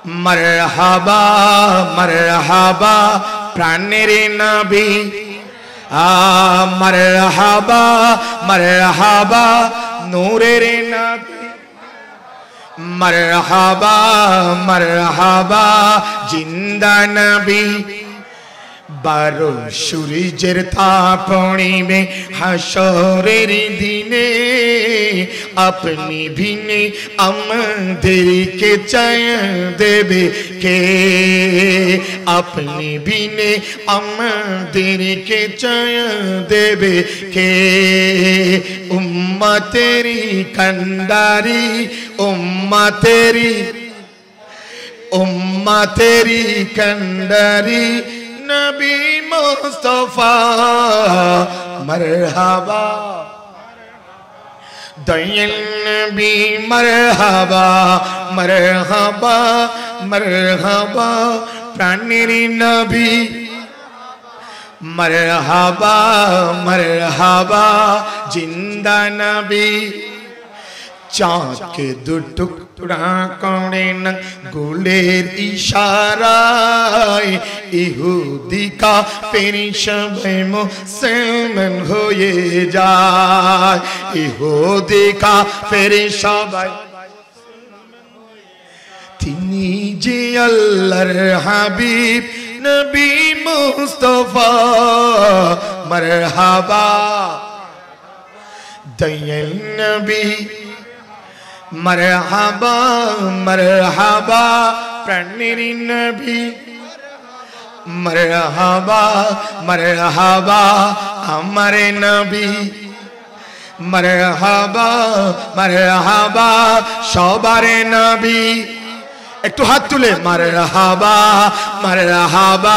मरहबा मरहबा प्राणेर नबी मरहबा मरहबा नूरेर नबी मरहबा मरहबा जिंदा नबी बारो सूरजेर तापणिबे हाशरेर दिने अपनी बिने आमादेरके छाया देबे के अपनी बिने आमादेरके छाया देबे के उम्मतेरी कंडारी उम्मतेरी कंडारी नबी मुस्तफा मरहबा दयाल नबी मरहबा मरहबा मरहबा प्राणेर नबी मरहबा मरहबा जिंदा नबी चाँद के दो टुकड़ा करे न गुलेर इशाराय इहुदी का पेरी सबाई मुसलमान होये जाय इहुदी का पेरी सबाई तिनी जे अल्लाहर हबीब नबी मुस्तफा मरहबा दयाल नबी मरहबा मरहबा प्राणेर नबी मरहबा मरहबा हमारे नबी मरहबा मरहबा सबारे नबी एक तो हाथ तुले मरहबा मरहबा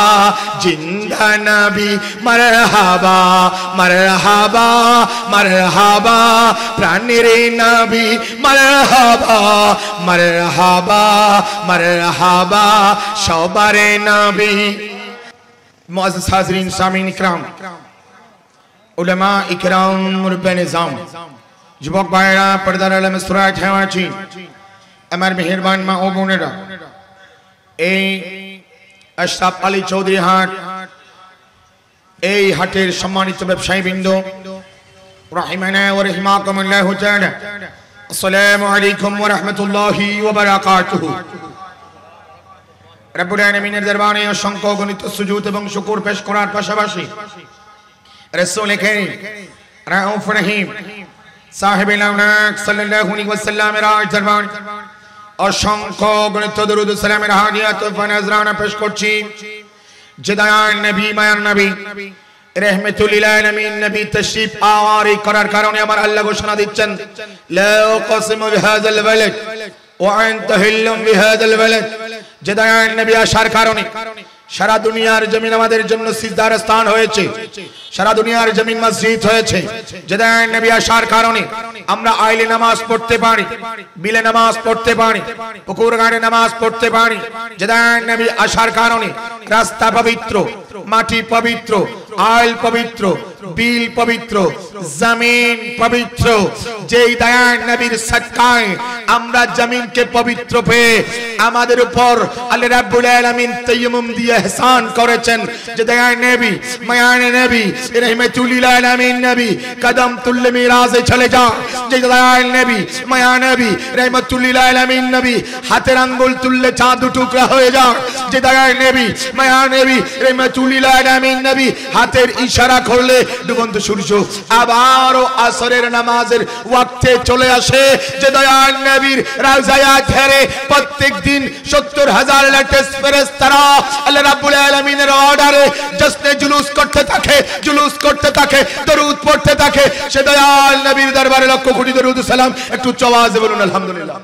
जिंदा नबी मरहबा मरहबा मरहबा प्राणेर नबी मरहबा मरहबा मरहबा सबारे नबी मुअज़्ज़िज़ हाज़रीन सामीन इकराम उलमा इकराम मुरब्बे निज़ाम जुबक भाईरा पर्दार आलम सुराय ठेवाची আমার মেহেরবান মা ও বোনেরা এই আশরাফ আলী চৌধুরী হাট এই হাটের সম্মানিত ব্যবসায়ীবৃন্দ রাহিমানা ওয়া রাহিমাকুমুল্লাহু তাআলা আসসালামু আলাইকুম ওয়া রাহমাতুল্লাহি ওয়া বারাকাতুহু রব্বুল আলামিনের দরবারে অসংখ্য গণিত সুজুদ এবং শুকর পেশ করার পাশাপাশি রাসূল কারীম রাউফ রহিম সাহেব লাউনাক সাল্লাল্লাহু আলাইহি ওয়াসাল্লামের দরবার असंख्य गणित दरूद सलामेर हादियात व नजराना पेश करছি যে দয়াল নবী মায়ার নবী रहमतुल लिल आलमीन नबी तशरीफ आवारी करार कारणे आमार अल्लाह घोषणा दिচ্ছেন ला उक़सिमु बिहाज़ाल बलद व अनत हिल्लुम बिहाज़ाल बलद যে দয়াল নবী আসার কারণে সারা দুনিয়ার জমিন আমাদের জন্য সিজদার স্থান হয়েছে সারা দুনিয়ার জমিন মসজিদ হয়েছে যে দয়াল নবী আসার কারণে আমরা আইলে নামাজ পড়তে পারি বিলে নামাজ পড়তে পারি পুকুর ঘাটে নামাজ পড়তে পারি যে দয়াল নবী আসার কারণে রাস্তা পবিত্র মাটি পবিত্র আইল পবিত্র বিল পবিত্র জমিন পবিত্র যেই দয়াল নবীর সদকায় আমরা জমিনকে পবিত্র পেয়ে আমাদের উপর আল্লাহ রাব্বুল আলামিন তায়াম্মুম দিয়ে ইহসান করেছেন যে দয়াল নবী মায়ান নবী रहमतुल लिल आलमीन नबी कदम तुल्ले मिराजे चले जा যে দয়াল নবী মায়া নবী रहमतुल लिल आलमीन नबी হাতের আঙ্গুল তুললে চাঁদ টুকরা হয়ে যায় যে দয়াল নবী মায়া নবী रहमतुल लिल आलमीन नबी হাতের ইশারা করলে ডুবন্ত সূর্য আবারও আসরের নামাজের ওয়াক্তে চলে আসে যে দয়াল নবীর রওজায়ে ধরে প্রত্যেক দিন ৭০,০০০ লেটেস্ট ফেরেশতারা আল্লাহ রাব্বুল আলামিনের অর্ডারে জশ্নে জুলুস করতে থাকে জুলুস করতে থাকে দরুদ পড়তে থাকে সে দয়াল নবীর দরবারে লক্ষ কোটি দরুদ সালাম একটু আওয়াজে বলুন আলহামদুলিল্লাহ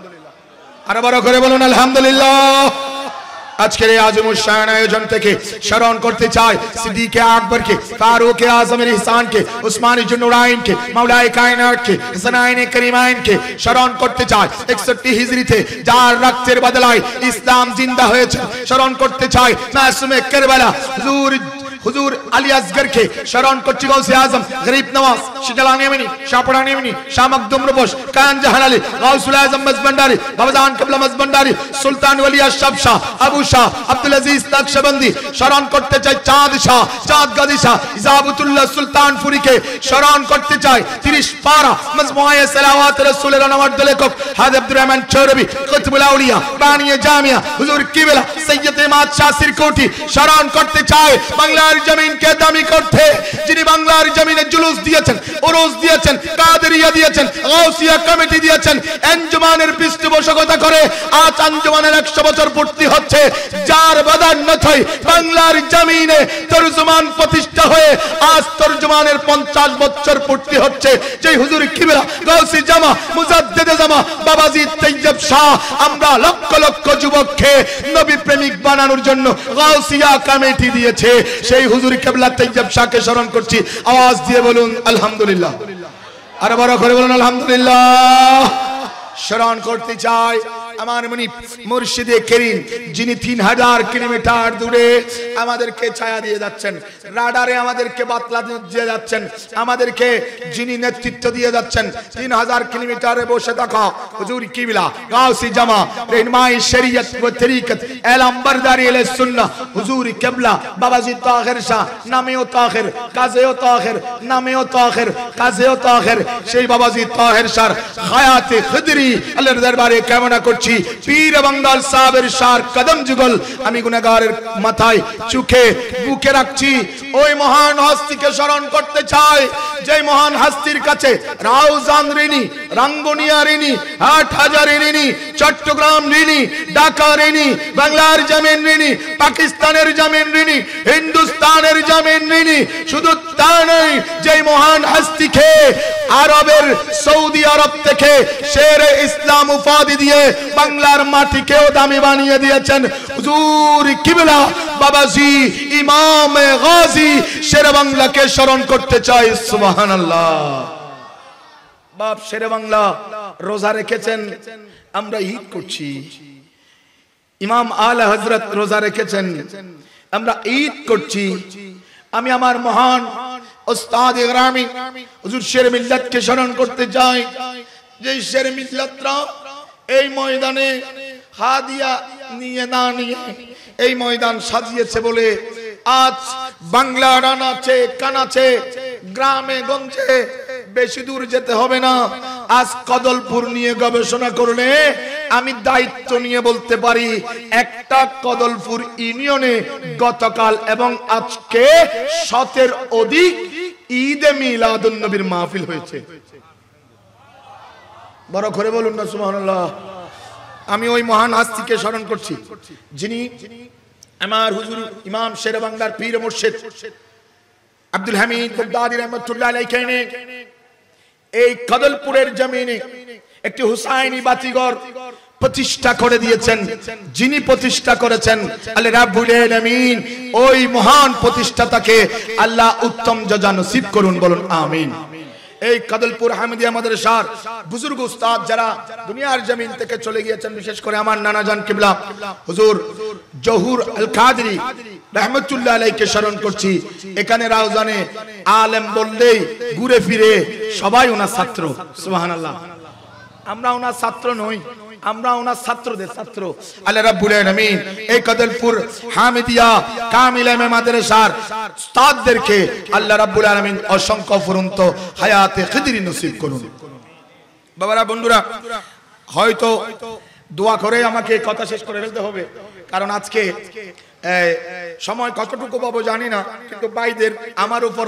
আর বড় করে বলুন আলহামদুলিল্লাহ আজকের এই আজমুল শান আয়োজন থেকে স্মরণ করতে চাই সিদ্দিক আকবর কে ফারুক আজমের ইহসান কে উসমান জুনুরাইন কে মাওলায়ে কায়নাত কে হাসানাইন করিমাইন কে স্মরণ করতে চাই 61 হিজরিতে যার রক্তের বদলায় ইসলাম জিন্দা হয়েছে স্মরণ করতে চাই মাসুমে কারবালা হুজুর হুজুর আলী আসগরকে স্মরণ করছি, গাউসে আজম, গরিব নওয়াজ, শিজালানি আমিনী, শাহপুরানি আমিনী, শাহ মখদুম রুবশ, কান জাহান আলী, গাউসুল আজম মজবন্ডারি, বাবাজান কবলা মজবন্ডারি, সুলতান ওলি আশরাফ শাহ, আবু শাহ, আব্দুল আজিজ নকশবন্দি, স্মরণ করতে চাই চাঁদ শাহ, চাঁদ গাজী শাহ, ইজাবতুল্লাহ সুলতানপুরীকে স্মরণ করতে চাই। 30 পারা মজমুআয়ে সালাওয়াত রাসূলের অনাবদ্য লেখক হাজী আব্দুর রহমান চৌরবি, কুতুবুল আউলিয়া, বানিয়ে জামিয়া, হুজুর কিবলা সৈয়দ ইমাদ শাহ সিরকোটি স্মরণ করতে চাই। বাংলার জমিনকে দামি করতে যিনি বাংলার জমিনে জুলুস দিয়েছেন, উরুস দিয়েছেন, কাদেরিয়া দিয়েছেন, গাউসিয়া কমিটি দিয়েছেন, আঞ্জুমানের পৃষ্ঠপোষকতা করে আজ আঞ্জুমানের 100 বছর পূর্তি হচ্ছে, যার বদান্যতায় বাংলার জমিনে তরজমান প্রতিষ্ঠা হয়ে আজ তরজমানের 50 বছর পূর্তি হচ্ছে। যে হুজুর কিবলা গাউসি জামা মুজাদ্দিদে জামা বাবাজি তৈয়ব শাহ আমরা লক্ষ লক্ষ যুবককে নবী প্রেমিক বানানোর জন্য গাউসিয়া কমিটি দিয়েছে, সেই হুজুর কিবলা তৈয়ব শাহকে স্মরণ করছি। আওয়াজ দিয়ে বলুন আলহামদুলিল্লাহ, আর বড় করে বলুন আলহামদুলিল্লাহ। স্মরণ করতে চাই আমার মুর্শিদে করিম, যিনি 3000 কিলোমিটার দূরে আমাদেরকে ছায়া দিয়ে যাচ্ছেন, রাডারে আমাদেরকে বাতলা দিয়ে যাচ্ছেন, আমাদেরকে যিনি নেতৃত্ব দিয়ে যাচ্ছেন, 3000 কিলোমিটারে বসে থাকা হুজুর কিবলা গাউসি জামা रहनुमाई शरीयत व तरीकत एलाम बरदारी अहले सुन्नाह হুজুর কিবলা বাবাজি তাহের শাহ, নামেও তাহের, কাজেও তাহের, নামেও তাহের, কাজেও তাহের, সেই বাবাজি তাহের শাহ হায়াতে খিদরি আল্লাহর দরবারে কামনা করছি। পীর বাঙ্গাল সাহেবের শাহ কদম যুগল আমি গুনাহগারের মাথায় চুকে বুকে রাখছি। ওই মহান হস্তিকে স্মরণ করতে চাই, যে মহান হস্তির কাছে রাউজান ঋণী, রাঙ্গুনিয়া ঋণী, হাটহাজার ঋণী, চট্টগ্রাম ঋণী, ঢাকা ঋণী, বাংলার জমিন ঋণী, পাকিস্তানের জমিন ঋণী, হিন্দুস্তানের জমিন ঋণী। শুধু তা নয়, যে মহান হস্তিকে আরবের সৌদি আরব থেকে শেরে ইসলাম উপাধি দিয়ে বাংলার মাটিকেও দামি বানিয়ে দিয়েছেন হুজুর কিবলা বাবাজি ইমাম গাজী শেরে বাংলাকে স্মরণ করতে চাই। সুবহানাল্লাহ। বাপ শেরে বাংলা রোজা রেখেছেন, আমরা ঈদ করছি। ইমাম আলা হযরত রোজা রেখেছেন, আমরা ঈদ করছি। আমি আমার মহান উস্তাদ ইকরামি হুজুর শের মিল্লাতকে স্মরণ করতে চাই, যে শের মিল্লাতরা এই ময়দানে হাদিয়া নিয়ে না নিয়ে এই ময়দান সাজিয়েছে বলে আজ বাংলার আনাচে কানাচে গ্রামে গঞ্জে বেশি দূর যেতে হবে না। আজ কদলপুর নিয়ে গবেষণা করলে আমি দায়িত্ব নিয়ে বলতে পারি, একটা কদলপুর ইউনিয়নে গতকাল এবং আজকে 100-এর অধিক ঈদে মিলাদুন নবীর মাহফিল হয়েছে। বড় করে বলুন না সুবহানাল্লাহ। আমি ওই মহান হস্তিকে স্মরণ করছি, যিনি আমার হুজুর ইমাম শেরে বাংলার পীর মুর্শিদ আব্দুল হামিদ বাগদাদী রাহমাতুল্লাহ আলাইহি এই কদলপুরের জমিনে একটি হুসাইনি বাতিঘর প্রতিষ্ঠা করে দিয়েছেন। যিনি প্রতিষ্ঠা করেছেন আল্লাহ রাব্বুল আলামিন ওই মহান প্রতিষ্ঠাতাকে আল্লাহ উত্তম জাযা নসিব করুন, বলুন আমিন। এই কদলপুর হামিদিয়া মাদ্রাসার বুজুর্গ উস্তাদ যারা দুনিয়ার জমিন থেকে চলে গিয়েছেন, বিশেষ করে আমার নানা জান কিবলা হুজুর জহুর আল কাদরি রাহমাতুল্লাহ আলাইহিকে স্মরণ করছি। এখানে রাউজানে আলেম বললেই ঘুরে ফিরে সবাই ওনার ছাত্র। সুবহানাল্লাহ। আমরা ওনার ছাত্র নই, আমরা ওনার ছাত্রদের ছাত্র। আল্লাহ রাব্বুল আলামিন এই কদলপুর হামিদিয়া কামিলা মাদ্রাসার উস্তাদদেরকে আল্লাহ রাব্বুল আলামিন অসংখ্য ফুরন্ত হায়াতে খিদরি নসিব করুন। বাবারা বন্ধুরা, হয়তো দোয়া করে আমাকে কথা শেষ করে ফেলতে হবে, কারণ আজকে সময় কতটুকু পাবো জানি না, কিন্তু ভাইদের আমার উপর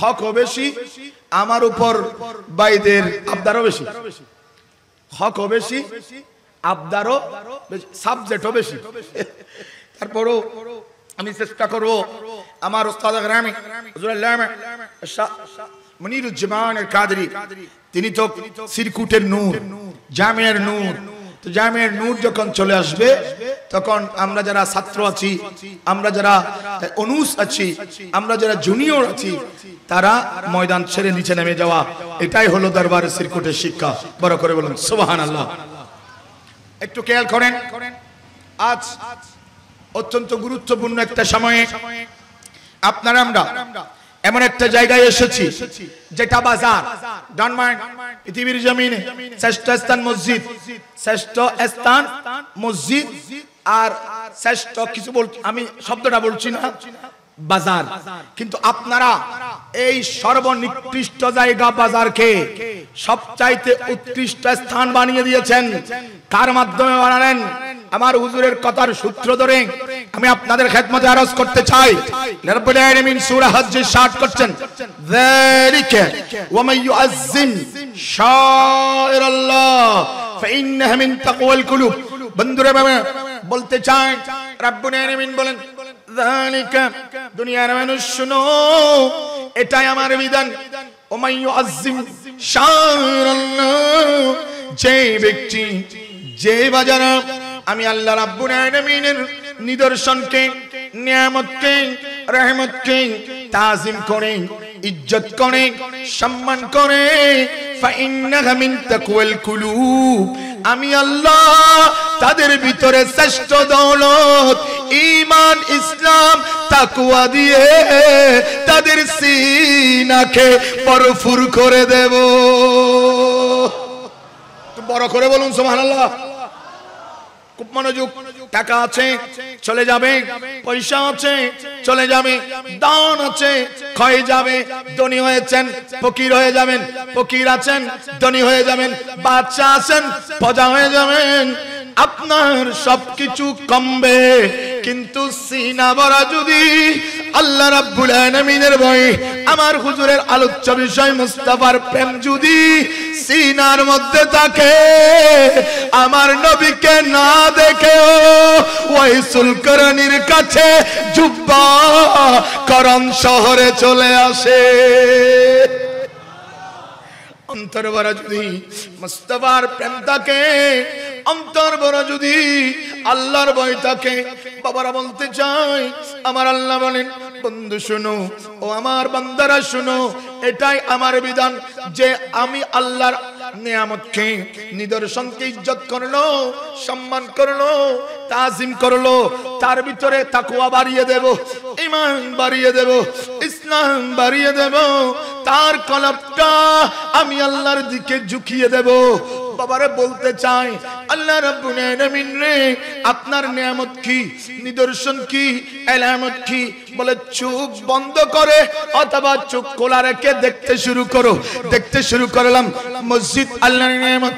হকও বেশি, আমার উপর ভাইদের আবদারও বেশি। হকও বেশি, আবদারও বেশি, সাবজেক্টও বেশি। তারপরও আমি চেষ্টা করব আমার উস্তাদ গ্রামী হুজুর আল্লামা মনিরুজ্জামান কাদরি, তিনি তো সিরকুটের নূর, জামিয়ার নূর। তো জামিয়ার নূর যখন চলে আসবে তখন আমরা যারা ছাত্র আছি, আমরা যারা অনুস আছি, আমরা যারা জুনিয়র আছি, তারা ময়দান ছেড়ে নিচে নেমে যাওয়া, এটাই হলো দরবারে সিরকুটের শিক্ষা। বড় করে বলুন সুবহানাল্লাহ। একটু খেয়াল করেন, আজ অত্যন্ত গুরুত্বপূর্ণ একটা সময়ে আপনারা আমরা এমন একটা জায়গায় এসেছি যেটা বাজার, ডন্ট মাইন্ড, পৃথিবীর জমিনে শ্রেষ্ঠ স্থান মসজিদ, শ্রেষ্ঠ স্থান মসজিদ, আর শ্রেষ্ঠ কিছু আমি শব্দটা বলছি না, বাজার। কিন্তু আপনারা এই সর্বনিকৃষ্ট জায়গা বাজারকে সবচাইতে উৎকৃষ্ট স্থান বানিয়ে দিয়েছেন। কার মাধ্যমে বানালেন? আমার হুজুরের কথার সূত্র ধরে আমি আপনাদের খেদমতে আরজ করতে চাই। রব্বুল আলামিন সূরা হজ্জে 60 করছেন, যালিকা ওয়া মান ইউআজ্জিম শায়রাল্লাহ ফাইন্নাহা মিন তাকওয়াল কুলুব। বন্ধুরা বাবা বলতে চাই, রব্বুল আলামিন বলেন যালিকা, দুনিয়ার মানুষ শুনো, এটাই আমার বিধান। ওয়া মান ইউআজ্জিম শায়রাল্লাহ, যে ব্যক্তি যে বাজার আমি আল্লাহ রাব্বুল আলামিনের নিদর্শনকে, নিয়ামতকে, রহমতকে তাজিম করে, ইজ্জত করে, সম্মান করে, ফাইন্নাহা মিন তাকওয়াল কুলুব, আমি আল্লাহ তাদের ভিতরে শ্রেষ্ঠ দৌলত ঈমান, ইসলাম, তাকওয়া দিয়ে তাদের সিনাকে ভরপুর করে দেব। বড় করে বলুন সুবহানাল্লাহ। খুব মনোযোগ। টাকা আছে চলে যাবে, পয়সা আছে চলে যাবে, দান আছে ক্ষয়ে যাবে, ধনী হয়েছেন ফকির হয়ে যাবেন, ফকির আছেন ধনী হয়ে যাবেন, বাদশা আছেন প্রজা হয়ে যাবেন, আপনার সবকিছু কমবে, কিন্তু সিনা ভরা যদি আল্লাহ রাব্বুল আলামিনের ভয়, আমার হুজুরের আলোচ্য বিষয় মুস্তাফার প্রেম যদি সিনার মধ্যে থাকে, আমার নবীকে না দেখেও ওয়াইসুল করণীর কাছে জুব্বা করণ শহরে চলে আসে। অন্তর ভরা যদি মুস্তাফার প্রেম থাকে, অন্তর ভরা যদি আল্লাহর ভয় থাকে, বাবারা বলতে চাই, আমার আল্লাহ বলেন, বন্ধু শুনো, ও আমার বান্দারা শুনো, এটাই আমার বিধান যে আমি আল্লাহর নিয়ামতকে, নিদর্শনকে ইজ্জত করলো, সম্মান করলো, তাজিম করলো, তার ভিতরে তাকওয়া বাড়িয়ে দেব, ঈমান বাড়িয়ে দেব, ইসলাম বাড়িয়ে দেব, তার কলবটা আমি আল্লাহর দিকে ঝুঁকিয়ে দেব। বাবারে বলতে চাই, আল্লাহ রাব্বুল আলামিন রে, আপনার নিয়ামত কি, নিদর্শন কি, আলামত কি? বলে চোখ বন্ধ করে অথবা চোখ খোলা রেখে দেখতে শুরু করো। দেখতে শুরু করলাম, মসজিদ আল্লাহর নিয়ামত,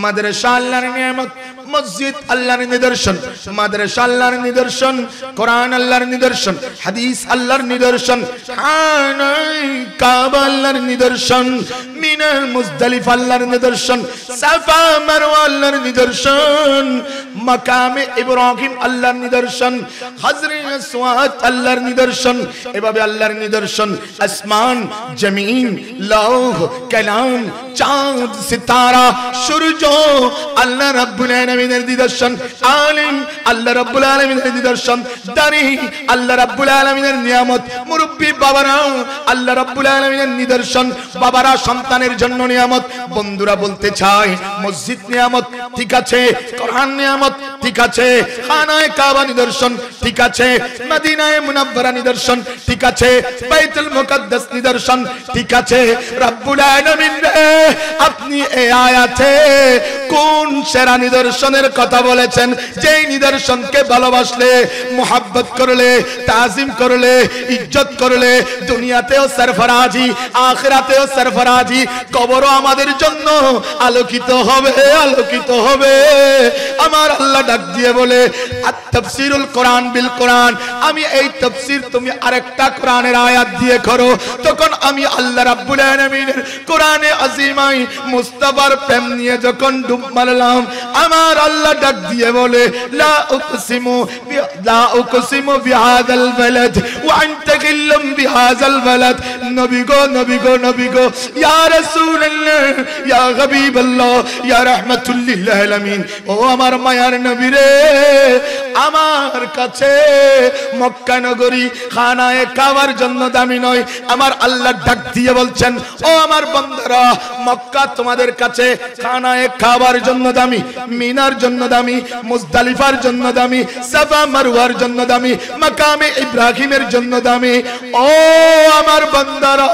মাদ্রাসা আল্লাহর নিয়ামত, মসজিদ আল্লাহর নিদর্শন, মাদ্রাসা আল্লাহর নিদর্শন, কোরআন আল্লাহর নিদর্শন, হাদিস আল্লাহর নিদর্শন, কাবা আল্লাহর নিদর্শন, মিনা মুজদালিফা আল্লাহর নিদর্শন, সাফা মারওয়া আল্লাহর নিদর্শন, মাকামে ইব্রাহিম আল্লাহর নিদর্শন, হাজরে আসওয়াদ আল্লাহর নিদর্শন। এভাবে আল্লাহর নিদর্শন আসমান, জমিন, লৌহ কালাম, চাঁদ, সিতারা, সূর্য আল্লাহ রাব্বুল আলামিনের নিদর্শন, আলিম আল্লাহ রাব্বুল আলামিনের নিদর্শন, দানি আল্লাহ রাব্বুল আলামিনের নিয়ামত, মুরব্বি বাবারা আল্লাহ রাব্বুল আলামিনের নিদর্শন, বাবারা সন্তানের জন্য নিয়ামত। বন্ধুরা বলতে চাই, মসজিদ নিয়ামত ঠিক আছে, কোরআন নিয়ামত ঠিক আছে, খানায়ে কাবা নিদর্শন ঠিক আছে, মদিনায়ে মুনাওয়ারা নিদর্শন ঠিক আছে, বাইতুল মুকাদ্দাস নিদর্শন ঠিক আছে। রাব্বুল আলামিন রে, আপনি এই আয়াতে কোন সেরা নিদর্শনের কথা বলেছেন? যেই নিদর্শনকে ভালোবাসলে, মুহাব্বত করলে, তাজিম করলে, ইজ্জত করলে, দুনিয়াতেও সরফরাজি, আখিরাতেও সরফরাজি, কবরও আমাদের জন্য আলোকিত হবে, আলোকিত হবে। আমার আল্লাহ ডাক দিয়ে বলে, আত-তাফসীরুল কোরআন বিল কোরআন, আমি এই তাফসীর তুমি আরেকটা কোরআনের আয়াত দিয়ে করো। তখন আমি আল্লাহ রাব্বুল আলামিনের কোরআনে আজিমাই মুস্তাফার প্রেম নিয়ে যখন ডুব মারলাম, আমার আল্লাহ ডাক দিয়ে বলে, লা উকসিমু বিহাযাল বালাদ ওয়া আনতা গিল্লুম বিহাযাল বালাদ। নবী গো, নবী গো, নবী গো, ইয়া রাসূলুল্লাহ ইয়া হাবিবাল্লাহ ইয়া রাহমাতুল লিল আলামিন ও আমার মায়ার নবী রে আমার কাছে মক্কা নগরী খানায়ে কাবার জন্য দামি নয় আমার আল্লাহ ডাক দিয়ে বলছেন ও আমার বান্দারা মক্কা তোমাদের কাছে খানায়ে কাবার জন্য দামি মিনার জন্য দামি মুজদালিফার জন্য দামি সাফা মারওয়ার জন্য দামি মাকামে ইব্রাহিমের জন্য দামি ও আমার বান্দারা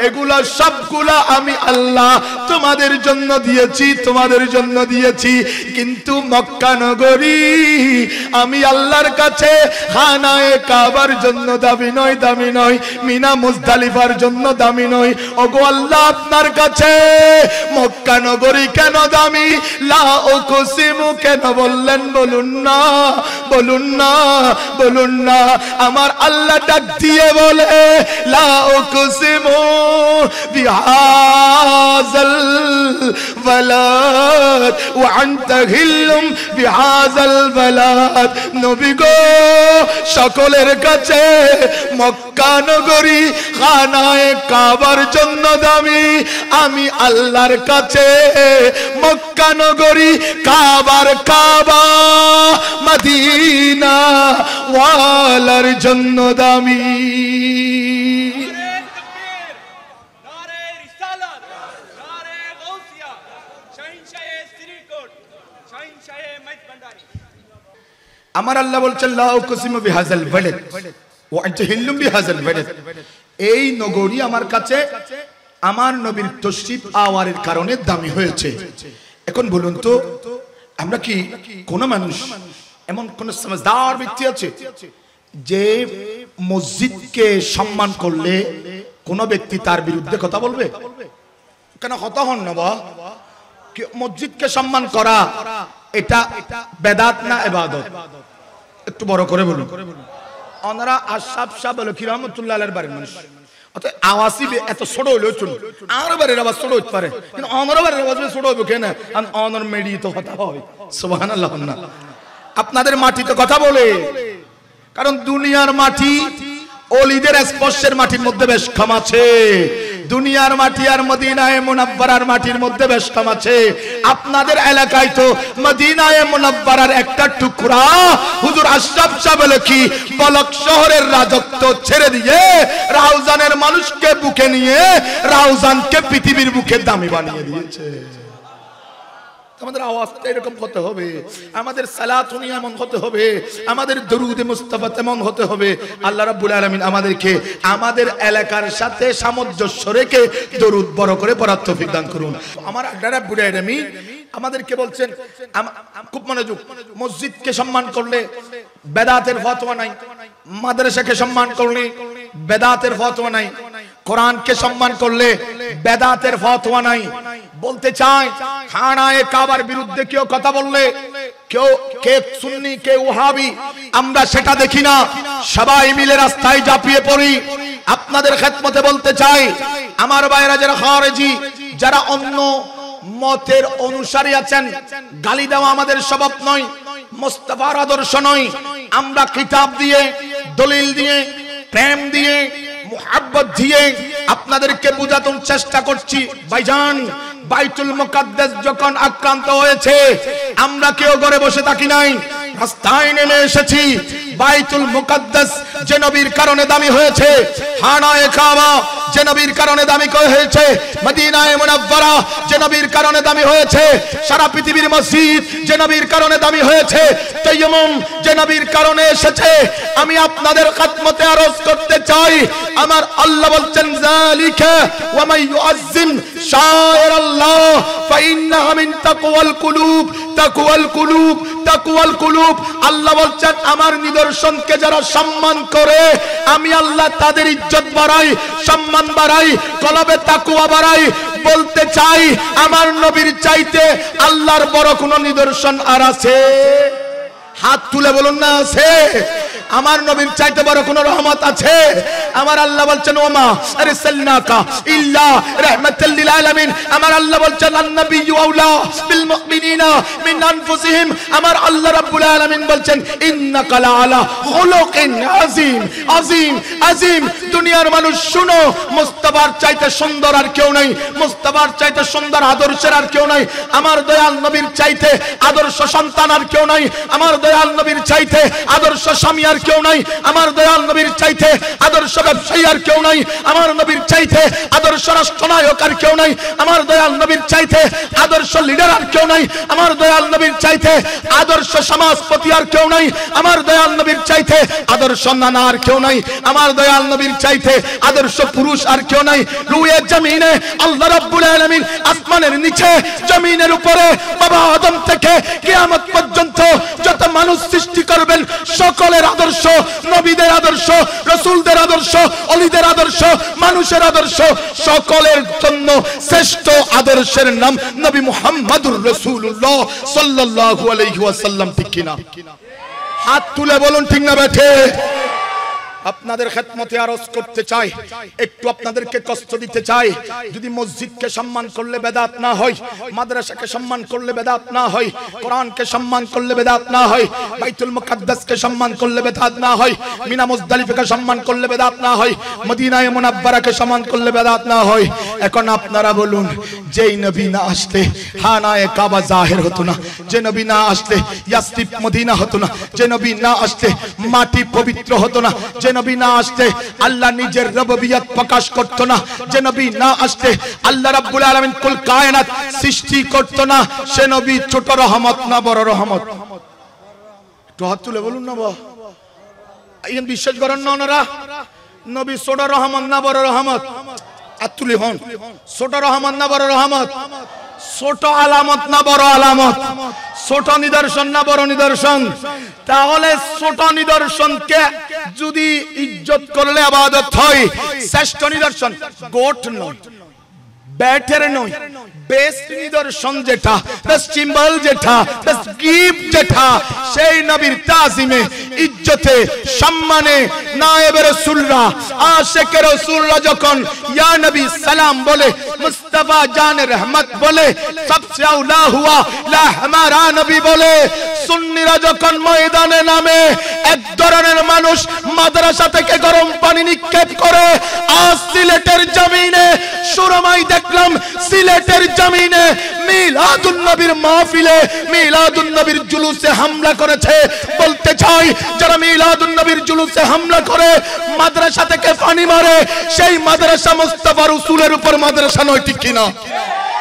এগুলা সবগুলা আমি আল্লাহ তোমাদের জন্য দিয়েছি কিন্তু মক্কা নগরী আমি আল্লাহর কাছে খানায়ে কাবার জন্য দামি নয় মিনা মুজদালিফার জন্য দামি নয় ওগো আল্লাহ আপনার কাছে মক্কা নগরী কেন দামি লা উকসিমু কেন বললেন বলুন না আমার আল্লাহ ডাক দিয়ে বলে লা উকসিমু বিহাযাল বালাদ ওয়া আনতা হিল্লুম বিহাযাল বালাদ নবী গো সকলের কাছে মক্কা নগরী খানায়ে কাবার জন্য দামি আমি আল্লাহর কাছে মক্কা নগরী কাবার কাবা মদিনা ওয়ালার জন্য দামি আমার আল্লাহ বলছেন লা উকসিমু বিহাযাল বালাদ ওয়া আনতা হিল্লুম বিহাযাল বালাদ এই নগরী আমার কাছে আমার নবীর তশরিফ আওয়ারের কারণে দামি হয়েছে এখন বলুন তো আমরা কি কোন মানুষ এমন কোন সমঝদার ব্যক্তি আছে যে মসজিদকে সম্মান করলে কোন ব্যক্তি তার বিরুদ্ধে কথা বলবে কেন কথা হন না বা মসজিদকে সম্মান করা এটা বেদাত না ইবাদত একটু বড় করে বলুন ওনারা আশরাফ শাহ বলে কি রহমাতুল্লাহ আলাইহির বাড়ির মানুষ অত আওয়াজই এত ছোট হলো চুন আর বাড়ির আওয়াজ ছোট হতে পারে কিন্তু ওনার বাড়ির আওয়াজ ছোট হবে কেন আর ওনার মেডি তো কথা হয় সুবহানাল্লাহ না আপনাদের মাটি তো কথা বলে কারণ দুনিয়ার মাটি ওলিদের স্পর্শের মাটির মধ্যে বেশ কম আছে দুনিয়ার মাটি আর মদিনায়ে মুনাব্বারার মাটির মধ্যে বেশ কম আছে আপনাদের এলাকায় তো মদিনায়ে মুনাব্বারার একটা টুকরা হুজুর আশরাফ শাহ বলে কি বলক শহরের রাজত্ব ছেড়ে দিয়ে রাউজানের মানুষকে বুকে নিয়ে রাউজানকে পৃথিবীর বুকে দামি বানিয়ে দিয়েছে আমাদের আওয়াজটা এরকম হতে হবে আমাদের সালাতুনি এমন হতে হবে আমাদের দরুদে মুস্তাফা তেমন হতে হবে আল্লাহ রাব্বুল আলামিন আমাদেরকে আমাদের এলাকার সাথে সামঞ্জস্য রেখে দরুদ বড় করে পড়ার তৌফিক দান করুন আমার আল্লাহ রাব্বুল আলামিন আমাদেরকে বলছেন খুব মনোযোগ মসজিদকে সম্মান করলে বেদাতের ফতোয়া নাই মাদ্রাসাকে সম্মান করলে বেদাতের ফতোয়া নাই কোরআনকে সম্মান করলে বেদাতের ফতোয়া নাই বলতে চাই খানায়ে কাবার বিরুদ্ধে কেউ কথা বললে কেউ কে সুন্নি কে ওয়াহাবি আমরা সেটা দেখি না সবাই মিলে রাস্তায় ঝাঁপিয়ে পড়ি আপনাদের খেদমতে বলতে চাই আমার ভাইরা যারা খারেজি যারা অন্য মতের অনুসারী আছেন গালি দেওয়া আমাদের স্বভাব নয় মুস্তাফার আদর্শ নয় আমরা কিতাব দিয়ে দলিল দিয়ে প্রেম দিয়ে মুহাব্বত দিয়ে আপনাদেরকে বোঝানোর চেষ্টা করছি ভাইজান বাইতুল মুকাদ্দাস যখন আক্রান্ত হয়েছে আমরা কেউ ঘরে বসে থাকি নাই রাস্তায় নেমে এসেছি বাইতুল মুকাদ্দাস যে নবীর কারণে দামি হয়েছে খানায়ে কাবা যে নবীর কারণে দামি হয়েছে মদিনায়ে মুনাওয়ারা যে নবীর কারণে দামি হয়েছে সারা পৃথিবীর মসজিদ যে নবীর কারণে দামি হয়েছে তায়াম্মুম যে নবীর কারণে এসেছে আমি আপনাদের খিদমতে আরজ করতে চাই আমার আল্লাহ বলছেন যালিকা ওয়া মান ইউআজ্জিম শাআইরাল্লাহ ফাইন্নাহা মিন তাকওয়াল কুলুব আল্লাহ বলছেন আমার নিদর্শনকে যারা সম্মান করে আমি আল্লাহ তাদের ইজ্জত বাড়াই সম্মান বাড়াই কলবে তাকওয়া বাড়াই বলতে চাই আমার নবীর চাইতে আল্লাহর বড় কোন নিদর্শন আর আছে হাত তুলে বলুন না আছে আমার নবীর চাইতে বড় কোন রহমত আছে? আমার আল্লাহ বলছেন ওমা আরসালনাকা ইল্লা রাহমাতাল লিল আলামিন। আমার আল্লাহ বলছেন আন-নাবিয়্যু আউলা বিল মুমিনিনা মিন আনফুসিহিম। আমার আল্লাহ রাব্বুল আলামিন বলছেন ইন্নাকা লাআলা খুলুকিন আযীম। আযীম আযীম। দুনিয়ার মানুষ শুনো, মুস্তাফার চাইতে সুন্দর আর কেউ নাই, মুস্তাফার চাইতে সুন্দর আদর্শের আর কেউ নাই। আমার দয়াল নবীর চাইতে আদর্শ সন্তান আর কেউ নাই। আমার দয়াল নবীর চাইতে আদর্শ স্বামী আর কেউ নাই। আমার দয়াল নবীর চাইতে আদর্শ ব্যবসায়ী আর কেউ নাই। আমার নবীর চাইতে আদর্শ রাষ্ট্রনায়ক আর কেউ নাই। আমার দয়াল নবীর চাইতে আদর্শ লিডার আর কেউ নাই। আমার দয়াল নবীর চাইতে আদর্শ সমাজপতি আর কেউ নাই। আমার দয়াল নবীর চাইতে আদর্শ নানা আর কেউ নাই। আমার দয়াল নবীর চাইতে আদর্শ পুরুষ আর কেউ নাই। রুয়ে জমিনে আল্লাহ রাব্বুল আলামিন আসমানের নিচে জমিনের উপরে বাবা আদম থেকে কিয়ামত পর্যন্ত যত মানুষ সৃষ্টি করবেন সকলের আদর্শ, নবীদের আদর্শ, রাসূলদের আদর্শ, ওলিদের আদর্শ, মানুষের আদর্শ, সকলের জন্য শ্রেষ্ঠ আদর্শের নাম নবী মুহাম্মদুর রাসূলুল্লাহ সাল্লাল্লাহু আলাইহি ওয়াসাল্লাম। ঠিক কিনা? হাত তুলে বলুন ঠিক না বেঠে? আপনাদের খেদমতে আরজ করতে চাই, একটু আপনাদেরকে কষ্ট দিতে চাই। যদি মসজিদকে সম্মান করলে বেদাত না হয়, মাদ্রাসাকে সম্মান করলে বেদাত না হয়, কোরআনকে সম্মান করলে বেদাত না হয়, বাইতুল মুকাদ্দাসকে সম্মান করলে বেদাত না হয়, মিনা মুজদালিফাকে সম্মান করলে বেদাত না হয়, মদিনায়ে মুনাব্বারাকে সম্মান করলে বেদাত না হয়। এখন আপনারা বলুন, যেই নবী না আসলে খানায়ে কাবা জাহির হতো না, যে নবী না আসলে ইয়াসরিব মদিনা হতো না, যে নবী না আসলে মাটি পবিত্র হতো না, যে নবী না আসলে আল্লাহ নিজের রুবুবিয়ত প্রকাশ করত না, যে নবী না আসলে আল্লাহ রাব্বুল আলামিন কুল কায়নাত সৃষ্টি করত না, সে নবী ছোট রহমত না বড় রহমত? একটু হাত তুলে বলুন না বাবা, এই বিশ্বাস করেন না ওনারা? নবী ছোট রহমত না বড় রহমত? হাত তুলে হন, ছোট রহমত না বড় রহমত? ছোট আলামত না বড় আলামত? ছোট নিদর্শন না বড় নিদর্শন? তাহলে ছোট নিদর্শনকে যদি ইজ্জত করলে ইবাদত হয়, শ্রেষ্ঠ নিদর্শন গোট নয়, ব্যাটের নয়, বেস্ট নিদর্শন যেটা, বেস্ট সিম্বল যেটা, বেস্ট গিফট যেটা, সেই নবীর তাজিমে, ইজ্জতে, সম্মানে নায়েবে রাসূলরা, আশিকে রাসূলরা যখন ইয়া নবী সালাম বলে, মুস্তাফা জান রহমত বলে, সবসে আউলা হুয়া লা হামারা নবী বলে, সুন্নিরা যখন ময়দানে নামে, এক ধরনের মানুষ মাদ্রাসা থেকে গরম পানি নিক্ষেপ করে। আজ সিলেটের জমিনে সুরমাই দেখলাম, সিলেটের জমিনে মিলাদুন নবীর মাহফিলে মিলাদুন নবীর জুলুসে হামলা করেছে। বলতে চাই, যারা মিলাদুন নবীর জুলুসে হামলা করে, মাদ্রাসা থেকে পানি মারে, সেই মাদ্রাসা মুস্তাফা রাসূলের উপর মাদ্রাসা নয়। ঠিক কিনা?